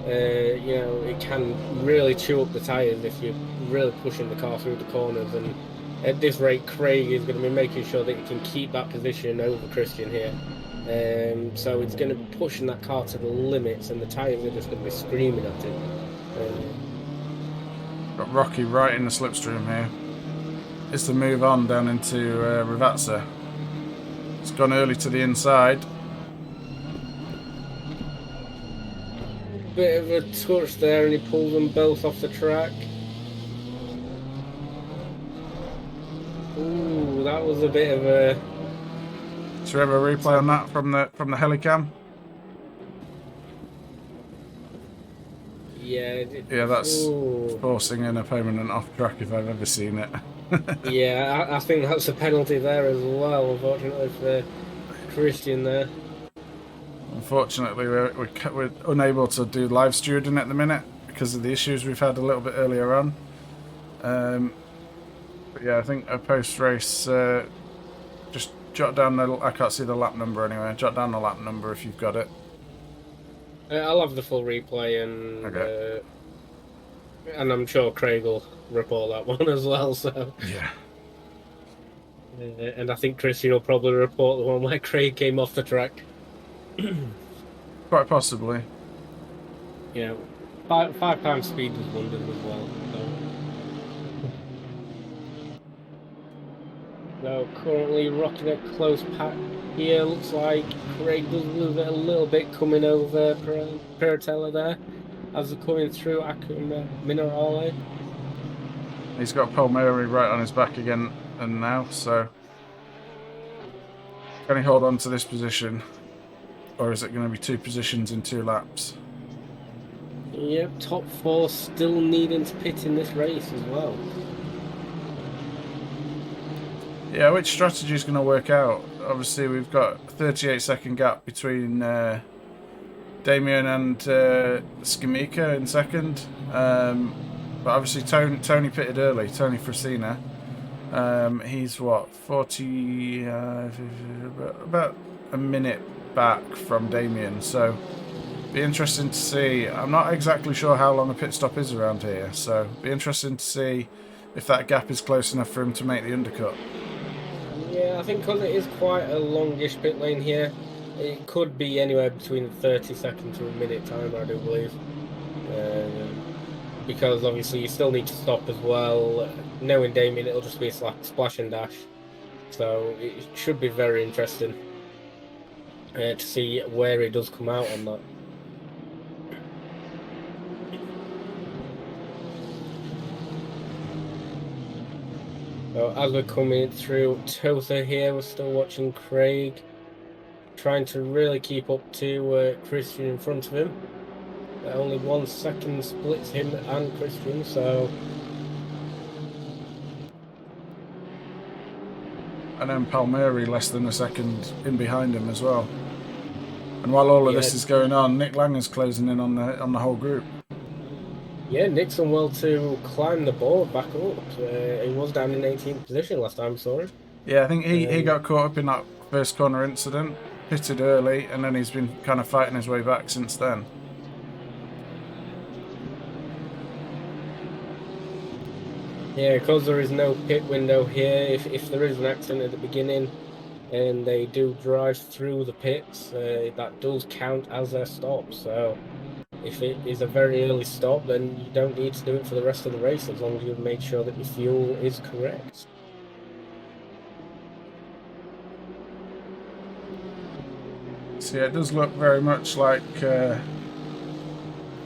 you know, it can really chew up the tyres if you're really pushing the car through the corners. And at this rate, Craig is going to be making sure that he can keep that position over Christian here. So it's going to be pushing that car to the limits, and the tyres are just going to be screaming at him. Got Rocky right in the slipstream here. It's the move on down into Rivazza. It's gone early to the inside. Bit of a touch there, and he pulled them both off the track. Ooh, that was a bit of a... Should we have a replay on that from the helicam? Yeah. Yeah, that's ooh. Forcing an opponent off track if I've ever seen it. Yeah, I think that's a penalty there as well, unfortunately for Christian there. Unfortunately, we're unable to do live stewarding at the minute because of the issues we've had a little bit earlier on. But yeah, I think a post-race, just jot down I can't see the lap number anyway. Jot down the lap number if you've got it. I'll have the full replay, and okay. And I'm sure Craig will report that one as well. So yeah. And I think Christian will probably report the one where Craig came off the track. Quite possibly. Yeah, five times speed was wonders as well. So currently rocking a close pack here. Looks like Craig does lose it a little bit coming over Piratella there as they're coming through Minerale. He's got Palmieri right on his back again and now, so can he hold on to this position, or is it going to be 2 positions in 2 laps? Yep, top 4 still needing to pit in this race as well. Yeah, which strategy is going to work out? Obviously, we've got a 38-second gap between Damien and Skimika in second. But obviously, Tony pitted early. Tony Frasina. He's what, 40, about a minute back from Damien. So Be interesting to see. I'm not exactly sure how long a pit stop is around here, so be interesting to see if that gap is close enough for him to make the undercut. Yeah, I think because it is quite a longish pit lane here, it could be anywhere between 30 seconds to a minute time, I do believe. Um, because obviously you still need to stop as well. Knowing Damien, it'll just be a splash and dash. So it should be very interesting to see where he does come out on that. So as we're coming through Totha here, we're still watching Craig trying to really keep up to Christian in front of him. Only 1 second splits him and Christian, so. And then Palmieri less than a second in behind him as well. And while all of this is going on, Nick Langer's closing in on the whole group. Yeah, Nick's done well to climb the board back up. He was down in 18th position last time I saw him. Yeah, I think he got caught up in that first corner incident, pitted early, and then he's been kind of fighting his way back since then. Yeah, because there is no pit window here, if there is an accident at the beginning and they do drive through the pits, that does count as their stop. So if it is a very early stop, then you don't need to do it for the rest of the race as long as you've made sure that your fuel is correct. So yeah, it does look very much like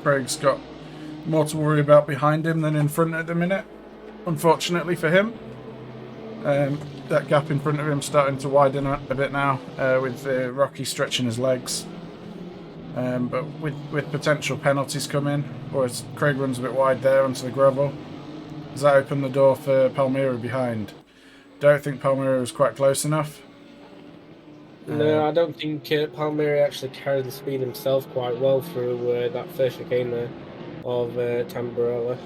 Craig's got more to worry about behind him than in front at the minute, unfortunately for him. That gap in front of him starting to widen a bit now, with Rocky stretching his legs. But with potential penalties coming, or as Craig runs a bit wide there onto the gravel, does that open the door for Palmieri behind? Don't think Palmieri was quite close enough. No, I don't think Palmieri actually carried the speed himself quite well through that first chicane there of Tamburello.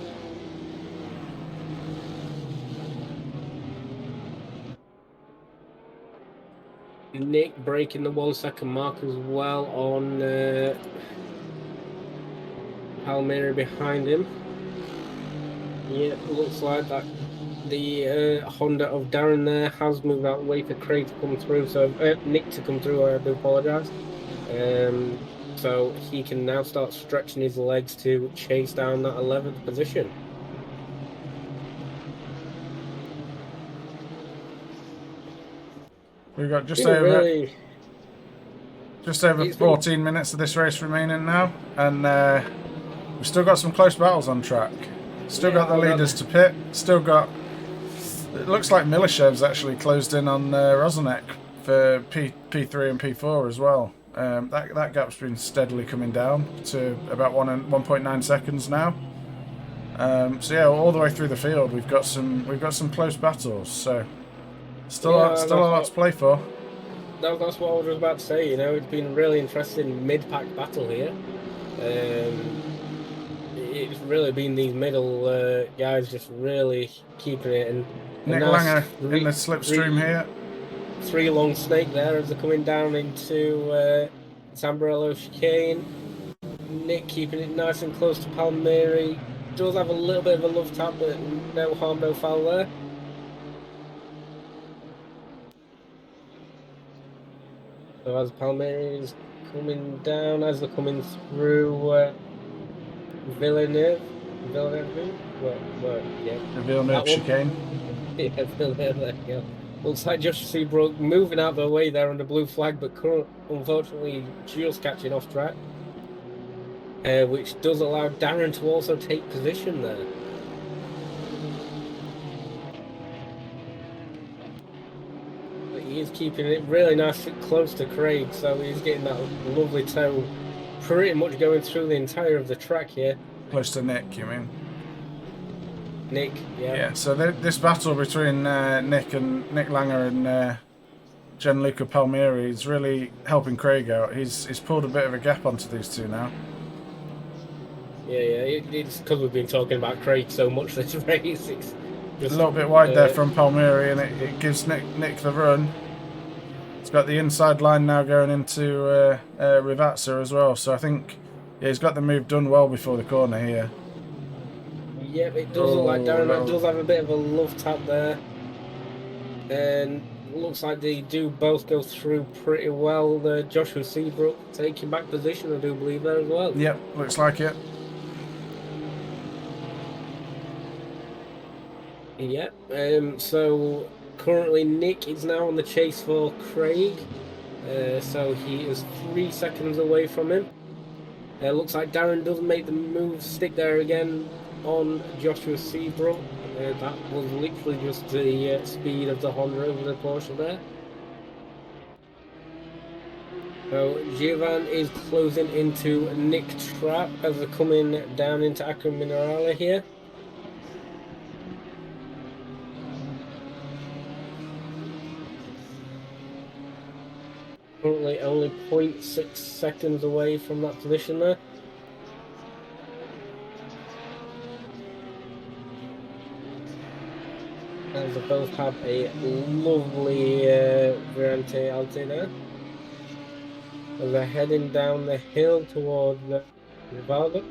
Nick breaking the 1 second mark as well on Palmieri behind him. Yeah, looks like that the Honda of Darren there has moved out of the way for Craig to come through, so Nick to come through, I do apologise. So he can now start stretching his legs to chase down that 11th position. We've got just over 14 minutes of this race remaining now, and we've still got some close battles on track. Still got the leaders to pit. Still got. It looks like Milishev's actually closed in on Rozanek for P3 and P4 as well. That gap's been steadily coming down to about 1.9 seconds now. So yeah, all the way through the field, we've got some close battles. So still a lot to play for. That's what I was about to say. You know, it's been a really interesting mid-pack battle here. It's really been these middle guys just really keeping it. And Nick Langer in the slipstream here. 3 long snake there as they're coming down into Tamburello chicane. Nick keeping it nice and close to Palmieri. Does have a little bit of a love tap, but no harm, no foul there. So as Palmieri is coming down, as they're coming through Villeneuve, yeah. Villeneuve chicane. Yeah, Villeneuve, there you go. Looks like Josh Seabrook moving out of the way there on the blue flag, but unfortunately just catching off track. Which does allow Darren to also take position there. But he is keeping it really nice close to Craig, so he's getting that lovely toe pretty much going through the entire of the track here. Close to Nick, you mean? Nick, yeah. Yeah, so this battle between Nick Langer and Gianluca Palmieri is really helping Craig out. He's pulled a bit of a gap onto these two now. Yeah, it's because we've been talking about Craig so much this race. It's just, a little bit wide there from Palmieri, and it gives Nick the run. It's got the inside line now going into Rivazza as well, so I think Yeah, he's got the move done well before the corner here. Yep, it does look like Oh, Darren little. does have a bit of a love tap there. And looks like they do both go through pretty well. Joshua Seabrook taking back position, I do believe, there as well. Yep, looks like it. Yep. So currently Nick is now on the chase for Craig. So he is 3 seconds away from him. Looks like Darren does make the move, stick there again on Joshua Seabrook. That was literally just the speed of the Honda over the Porsche there. So Giovan is closing into Nick Trap as they're coming down into Acre Minerale here. Currently only 0.6 seconds away from that position there. As they both have a lovely Virante Alte there. As they're heading down the hill towards Rivaldo.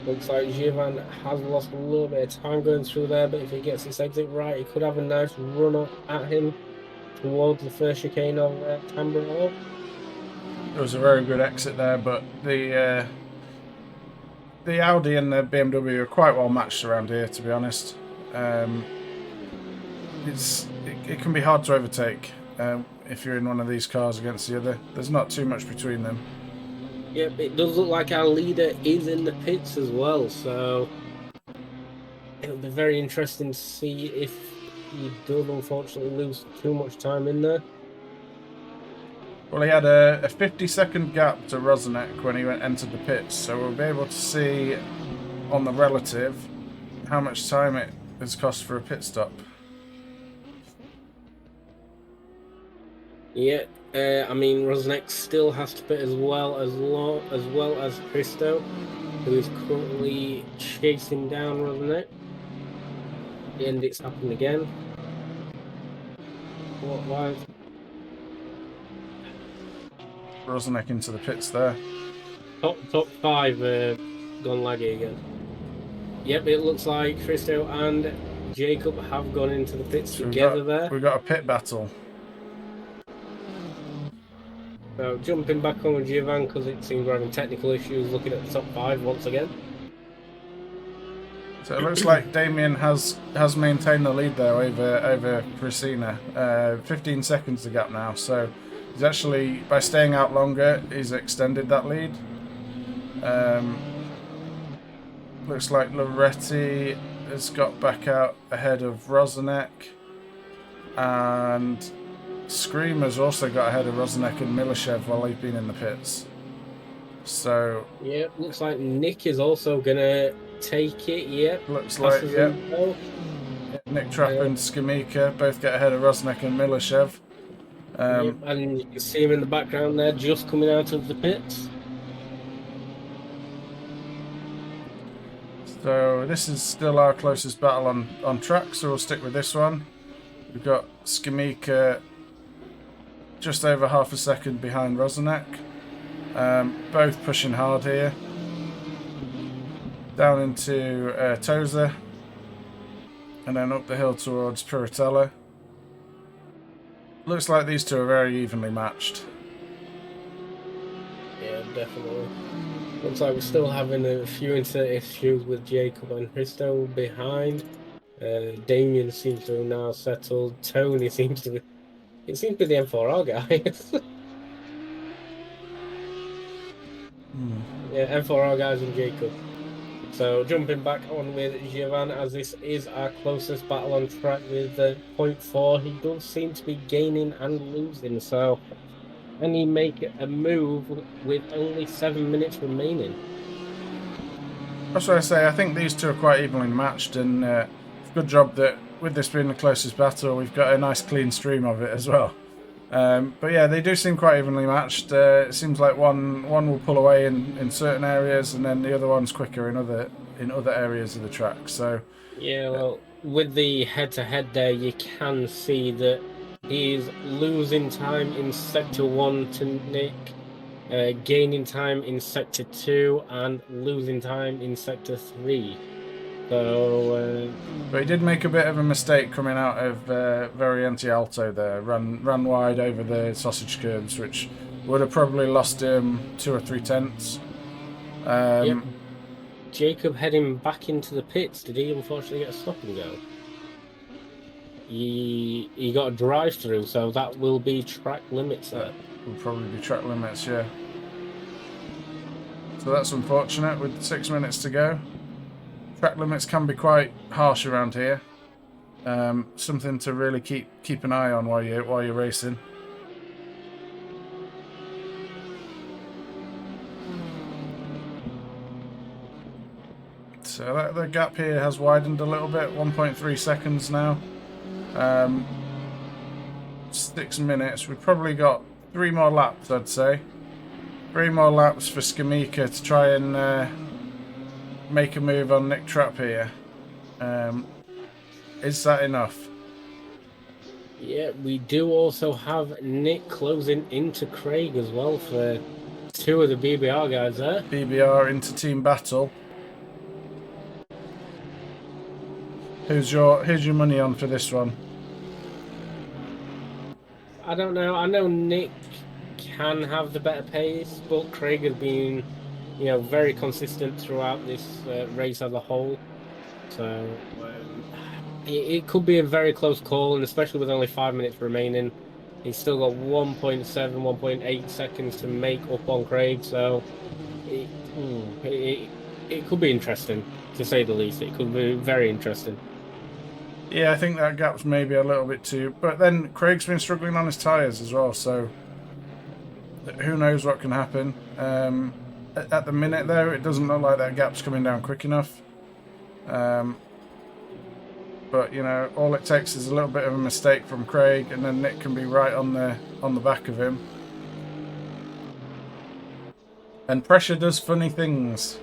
Looks like Giovan has lost a little bit of time going through there, but if he gets this exit right, he could have a nice run up at him towards the first chicane of Tamburello. It was a very good exit there, but the Audi and the BMW are quite well matched around here, to be honest. It can be hard to overtake if you're in one of these cars against the other. There's not too much between them. Yep, it does look like our leader is in the pits as well, so it'll be very interesting to see if he does unfortunately lose too much time in there. Well, he had a 50-second gap to Rosanek when he entered the pits, so we'll be able to see on the relative how much time it has cost for a pit stop. Yeah, I mean Rosnek still has to pit as well as Christo, who is currently chasing down Rosnek. And it's happened again. Why? Rosanek into the pits there. Top five gone laggy again. Yep, it looks like Christo and Jacob have gone into the pits So together we've got a pit battle. So jumping back on with Giovan because it seems we're having technical issues looking at the top five once again. So it looks like Damien has maintained the lead there over Priscina. 15 seconds the gap now. So he's actually, by staying out longer, he's extended that lead. Looks like Loretti has got back out ahead of Rosanek, and Screamer's also got ahead of Rosanek and Milashev while they've been in the pits. So yeah, looks like Nick is also gonna take it. Yep, looks like yep. Nick Trapp and Skimika both get ahead of Rosanek and Milashev. Yep, and you can see him in the background there, just coming out of the pits. So this is still our closest battle on track, so we'll stick with this one. We've got Skimika just over half a second behind Rosanek. Both pushing hard here. Down into Toza. And then up the hill towards Piratella. Looks like these two are very evenly matched. Yeah, definitely. Looks like we're still having a few issues with Jacob and Christo behind. Damien seems to have now settled. Tony seems to be... It seems to be the M4R guys. Yeah, M4R guys and Jacob. So jumping back on with Giovan, as this is our closest battle on track with 0.4. He does seem to be gaining and losing. So can he make a move with only 7 minutes remaining? That's what I say. I think these two are quite evenly matched, and good job that with this being the closest battle, we've got a nice clean stream of it as well. But yeah, they do seem quite evenly matched. It seems like one will pull away in certain areas, and then the other one's quicker in other areas of the track. So yeah, well, with the head-to-head there, you can see that He's losing time in sector 1 to Nick, gaining time in sector 2, and losing time in sector 3. So, But he did make a bit of a mistake coming out of Variante Alto there. Ran wide over the sausage curbs, which would have probably lost him 2 or 3 tenths. yep, Um, Jacob heading back into the pits. Did he unfortunately get a stop and go? He got a drive through, so that will be track limits that there. would probably be track limits, yeah. So that's unfortunate with 6 minutes to go. Track limits can be quite harsh around here. Something to really keep an eye on while you're racing. So the gap here has widened a little bit, 1.3 seconds now. 6 minutes. We've probably got 3 more laps, I'd say. 3 more laps for Skamika to try and make a move on Nick Trapp here. Is that enough? Yeah, we do also have Nick closing into Craig as well for 2 of the BBR guys there. BBR into team battle. Who's your money on for this one? I don't know. I know Nick can have the better pace, but Craig has been, very consistent throughout this race as a whole. So it could be a very close call, and especially with only 5 minutes remaining, he's still got 1.7, 1.8 seconds to make up on Craig. So it could be interesting, to say the least. It could be very interesting. Yeah, I think that gap's maybe a little bit too. But then Craig's been struggling on his tyres as well, so who knows what can happen. At the minute, though, it doesn't look like that gap's coming down quick enough. But all it takes is a little bit of a mistake from Craig, and then Nick can be right on the back of him. And pressure does funny things.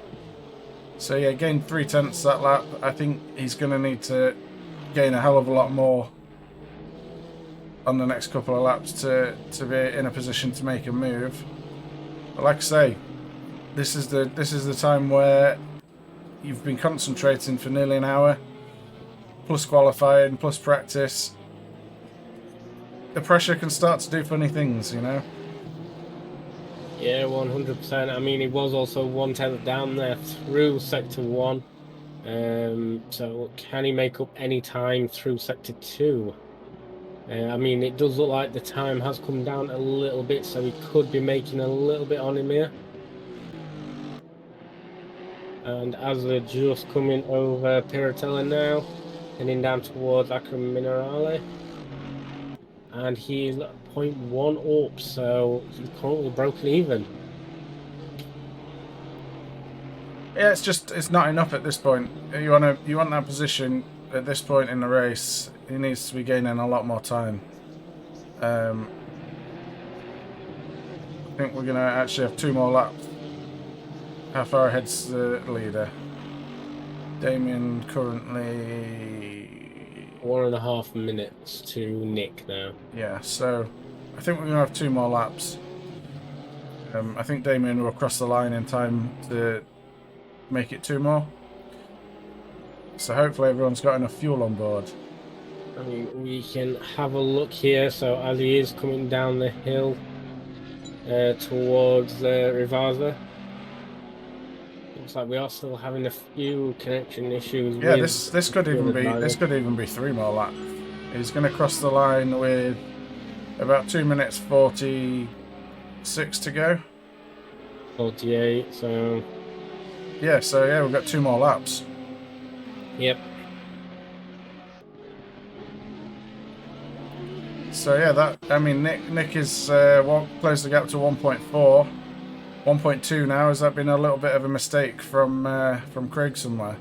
So yeah, gained 3 tenths that lap. I think he's going to need to gain a hell of a lot more on the next couple of laps to be in a position to make a move. But like I say, this is the time where you've been concentrating for nearly an hour, plus qualifying, plus practice. The pressure can start to do funny things, Yeah, 100%. I mean, he was also 1/10 down there through sector 1. So can he make up any time through sector 2? I mean, it does look like the time has come down a little bit, so he could be making a little bit on him here. And as they're just coming over Piratella now, heading down towards Acre Minerale. And he's 0.1 up, so he's currently broken even. Yeah, it's not enough at this point. You want that position at this point in the race. He needs to be gaining a lot more time. I think we're gonna actually have 2 more laps. How far ahead's the leader? Damien currently 1.5 minutes to Nick now. Yeah, so I think we're gonna have 2 more laps. I think Damien will cross the line in time to make it 2 more. So hopefully everyone's got enough fuel on board. I mean, we can have a look here. So as he is coming down the hill towards Rivasa, looks like we are still having a few connection issues. Yeah, with this could even be 3 more laps. He's going to cross the line with about 2 minutes 46 to go. 48. So yeah, we've got 2 more laps. Yep. So yeah, Nick is closed the gap to 1.4, 1.2 now. Has that been a little bit of a mistake from Craig somewhere?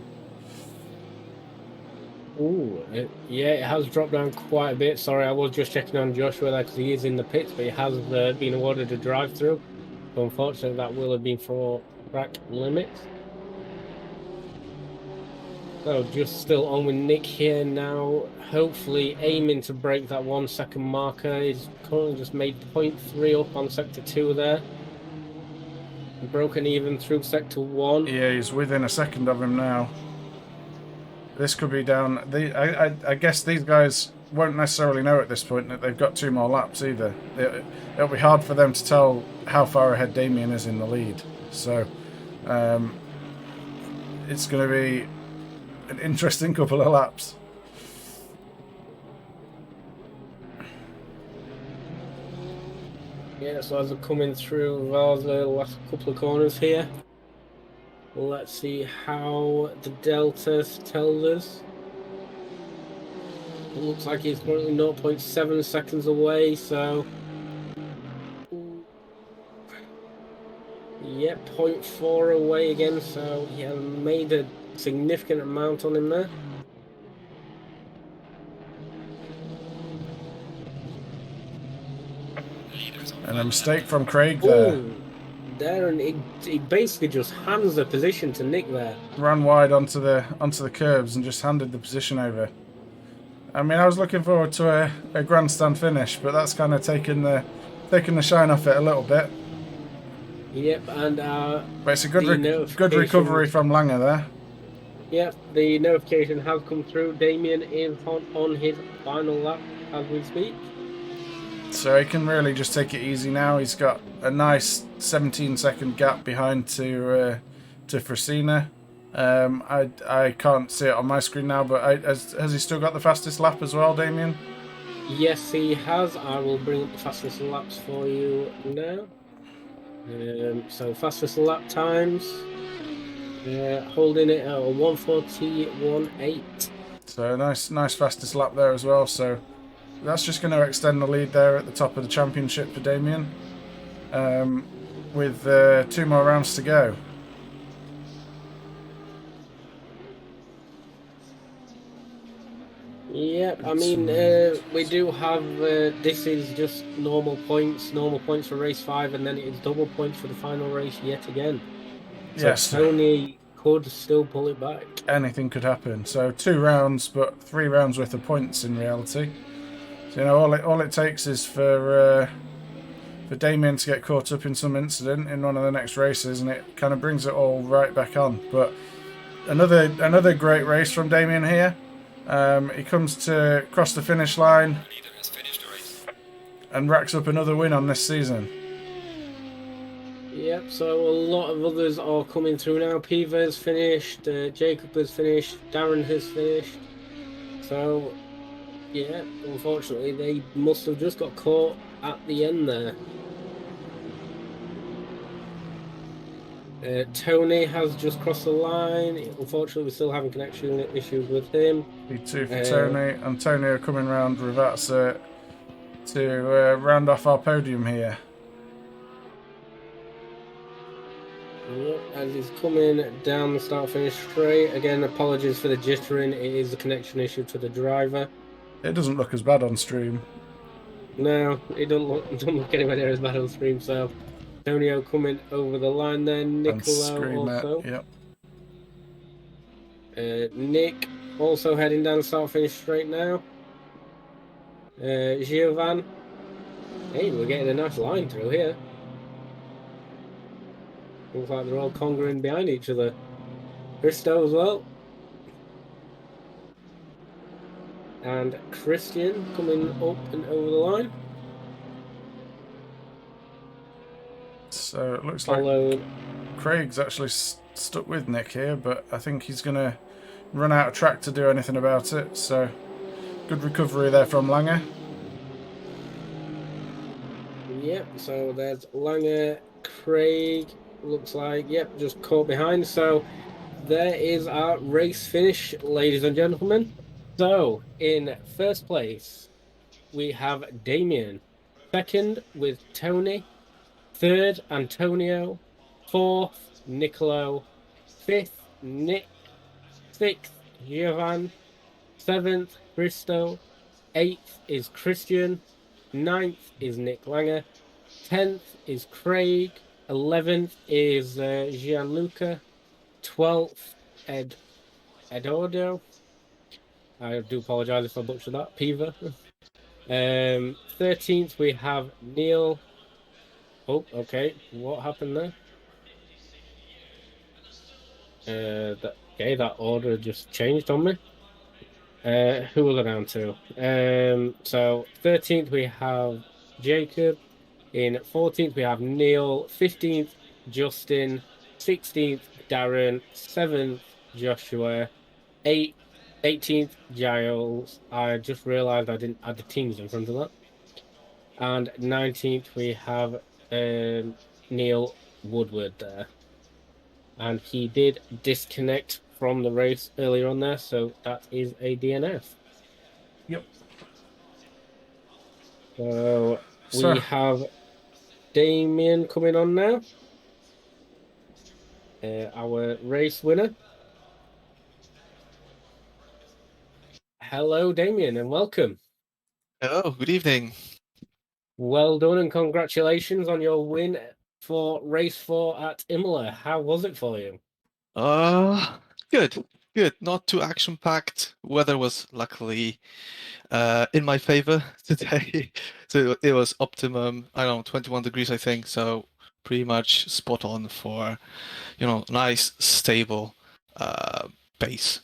Yeah, it has dropped down quite a bit. Sorry, I was just checking on Joshua there because he is in the pits, but he has been awarded a drive-through. So unfortunately, that will have been for track limits. So just still on with Nick here now, hopefully aiming to break that 1 second marker. He's currently just made .3 up on sector 2 there. Broken even through sector 1. Yeah, he's within a second of him now. This could be down. I guess these guys won't necessarily know at this point that they've got 2 more laps either. It'll be hard for them to tell how far ahead Damien is in the lead. So it's going to be an interesting couple of laps. Yeah, so as we're coming through the last couple of corners here, let's see how the deltas tells us. It looks like he's currently 0.7 seconds away, so yeah, 0.4 away again, so he has made a significant amount on him there. And a mistake from Craig there. There, and he basically just hands the position to Nick there. Ran wide onto the curbs and just handed the position over. I mean, I was looking forward to a grandstand finish, but that's kind of taken the shine off it a little bit. Yep, and but it's a good recovery from Langer there. Yep, the notification has come through. Damien is on his final lap as we speak. So he can really just take it easy now. He's got a nice 17-second gap behind to Frasina. I can't see it on my screen now, but has he still got the fastest lap as well, Damien? Yes, he has. I will bring up the fastest laps for you now. So fastest lap times, holding it at a 1:41.8. So nice fastest lap there as well. So that's just going to extend the lead there at the top of the championship for Damien, with 2 more rounds to go. Yep, I mean, we do have, this is just normal points for race 5, and then it is double points for the final race yet again. So yes. Tony could still pull it back. Anything could happen. So 2 rounds, but 3 rounds worth of points in reality. So, you know, all it takes is for Damien to get caught up in some incident in one of the next races, and it kind of brings it all right back on. But another great race from Damien here. He comes to cross the finish line and racks up another win on this season. Yep, so a lot of others are coming through now. Piva has finished, Jacob has finished, Darren has finished. So, yeah, unfortunately, they must have just got caught at the end there. Tony has just crossed the line. Unfortunately, we're still having connection issues with him. P2 for Tony. Antonio coming round Ravazza to round off our podium here. Yep, as he's coming down the start-finish straight. Again, apologies for the jittering. It is a connection issue to the driver. It doesn't look as bad on stream. No, it doesn't look anywhere near as bad on stream, so... Antonio coming over the line there, Nicola also. Yep. Nick also heading down the start-finish straight now. Giovan. Hey, we're getting a nice line through here. Looks like they're all congruent behind each other. Christo as well. And Christian coming up and over the line. So it looks like Craig's actually stuck with Nick here, but I think he's going to run out of track to do anything about it. So good recovery there from Langer. Yep, so there's Langer, Craig, looks like, yep, just caught behind. So there is our race finish, ladies and gentlemen. So in first place, we have Damien. Second with Tony. Third, Antonio. Fourth, Nicolo. Fifth, Nick. Sixth, Giovan. Seventh, Christo. Eighth is Christian. Ninth is Nick Langer. 10th is Craig. 11th is Gianluca. 12th, Ed. Eduardo. I do apologize if I butchered that. Piva. 13th, we have Neil. Oh, okay. What happened there? That order just changed on me. Who was I down to? So 13th we have Jacob. In 14th we have Neil. 15th Justin. 16th Darren. 7th Joshua. 8 18th Giles. I just realized I didn't add the teams in front of that. And 19th we have Neil Woodward there. And he did disconnect from the race earlier on there, so that is a DNF. Yep. So So, we have Damien coming on now, our race winner. Hello, Damien, and welcome. Hello, good evening. Well done, and congratulations on your win for race 4 at Imola. How was it for you? Uh, good, good. Not too action-packed. Weather was luckily in my favor today. So it was optimum, I don't know, 21 degrees, I think. So pretty much spot on for, nice, stable uh pace.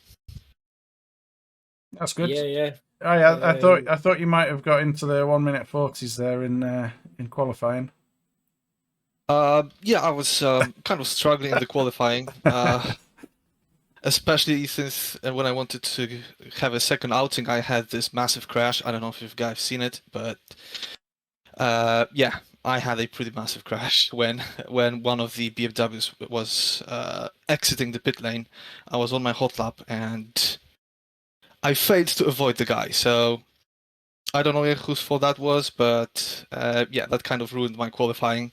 that's good. Yeah, yeah. Oh, yeah, Um, I thought you might have got into the 1 minute 40s there in qualifying. Yeah, I was kind of struggling in the qualifying. Especially since when I wanted to have a second outing, I had this massive crash. I don't know if you guys seen it, but yeah, I had a pretty massive crash when one of the BMWs was exiting the pit lane. I was on my hot lap and I failed to avoid the guy. So I don't know whose fault that was, but yeah, that kind of ruined my qualifying.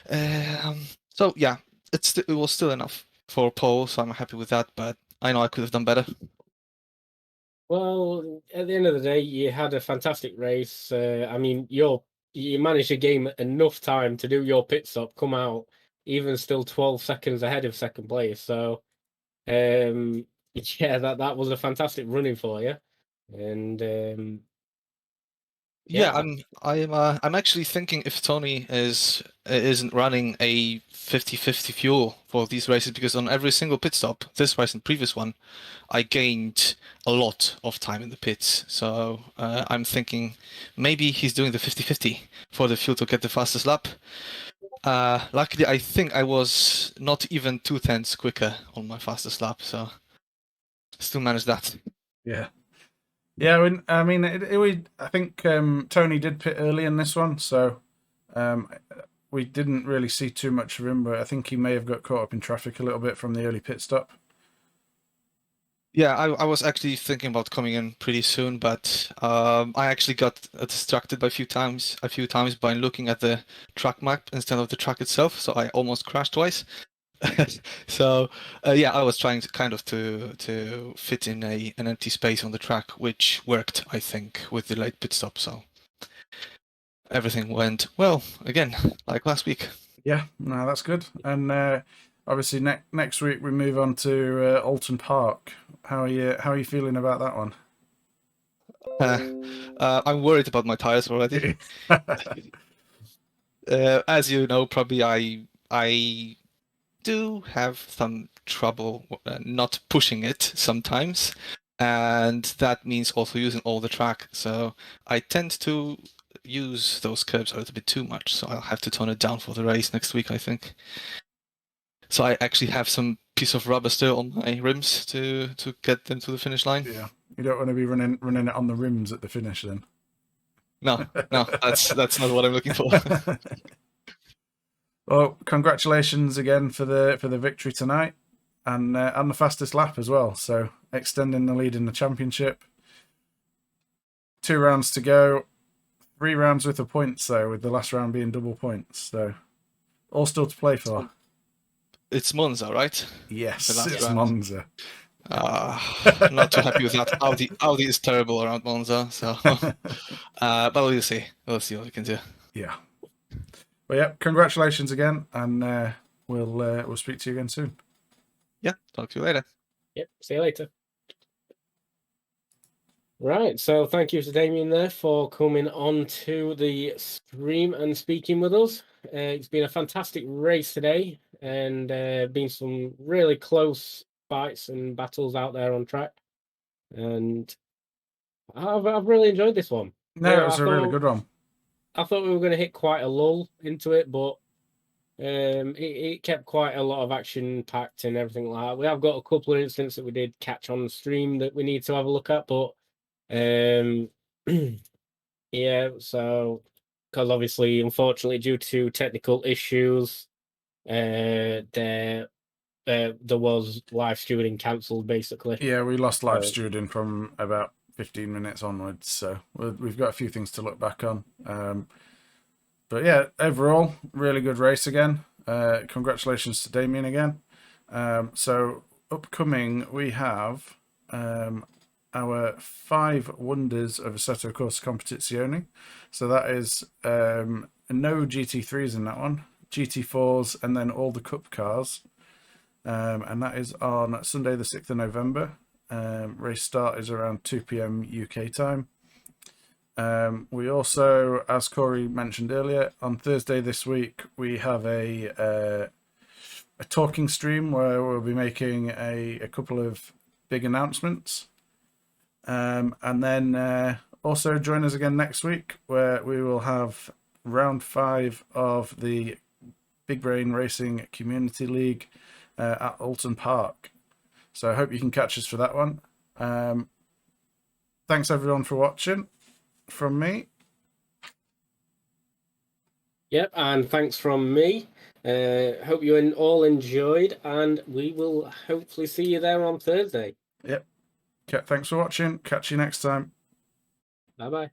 So yeah, it was still enough for pole, so I'm happy with that. But I know I could have done better. well, at the end of the day, you had a fantastic race. I mean, you managed to gain enough time to do your pit stop, come out, even still 12 seconds ahead of second place. So, um, yeah, that was a fantastic running for you. And Yeah, yeah, I'm actually thinking if Tony isn't running a 50-50 fuel for these races because on every single pit stop, this race and previous one, I gained a lot of time in the pits. So I'm thinking maybe he's doing the 50-50 for the fuel to get the fastest lap. Luckily, I think I was not even 2 tenths quicker on my fastest lap, so still managed that. Yeah. Yeah, I mean, I think Tony did pit early in this one, so um, we didn't really see too much of him, but I think he may have got caught up in traffic a little bit from the early pit stop. Yeah, I was actually thinking about coming in pretty soon, but I actually got distracted by a few times by looking at the track map instead of the track itself, so I almost crashed twice. So yeah, I was trying to kind of to fit in an empty space on the track, which worked, I think, with the late pit stop. So everything went well again, like last week. Yeah, no, that's good. And obviously, next week we move on to Alton Park. How are you feeling about that one? I'm worried about my tires already. As you know, probably I do have some trouble not pushing it sometimes, and that means also using all the track. So I tend to use those curbs a little bit too much. So I'll have to tone it down for the race next week, I think. So I actually have some piece of rubber still on my rims to get them to the finish line. Yeah, you don't want to be running it on the rims at the finish then. No, no, that's not what I'm looking for. Well, congratulations again for the victory tonight, and the fastest lap as well. So extending the lead in the championship. 2 rounds to go. 3 rounds worth of points though, with the last round being double points. So all still to play for. It's Monza, right? The Yes, last it's round. Monza. Not too happy with that. Audi is terrible around Monza, so but we'll see. We'll see what we can do. Yeah. Well, yeah. Congratulations again, and we'll speak to you again soon. Yeah, talk to you later. Yep. See you later. Right, so thank you to Damien there for coming on to the stream and speaking with us. It's been a fantastic race today, and been some really close fights and battles out there on track, and I've really enjoyed this one. No, it was a really good one. I thought we were going to hit quite a lull into it, but it kept quite a lot of action packed and everything like that. We have got a couple of incidents that we did catch on the stream that we need to have a look at, but yeah, so because obviously, unfortunately, due to technical issues, there was live stewarding cancelled basically. Yeah, we lost live stewarding from about 15 minutes onwards, so we've got a few things to look back on. But yeah, overall, really good race again. Congratulations to Damien again. So upcoming, we have our 5 wonders of Assetto Corsa Competizione. So that is no GT3s in that one, GT4s, and then all the cup cars. And that is on Sunday the 6th of November. Race start is around 2 p.m. UK time. We also, as Corey mentioned earlier, on Thursday this week, we have a talking stream where we'll be making a couple of big announcements. And then also join us again next week, where we will have round 5 of the Big Brain Racing Community League at Alton Park. So I hope you can catch us for that one. Thanks everyone for watching from me. Yep, and thanks from me. Hope you all enjoyed, and we will hopefully see you there on Thursday. Yep. Thanks for watching. Catch you next time. Bye-bye.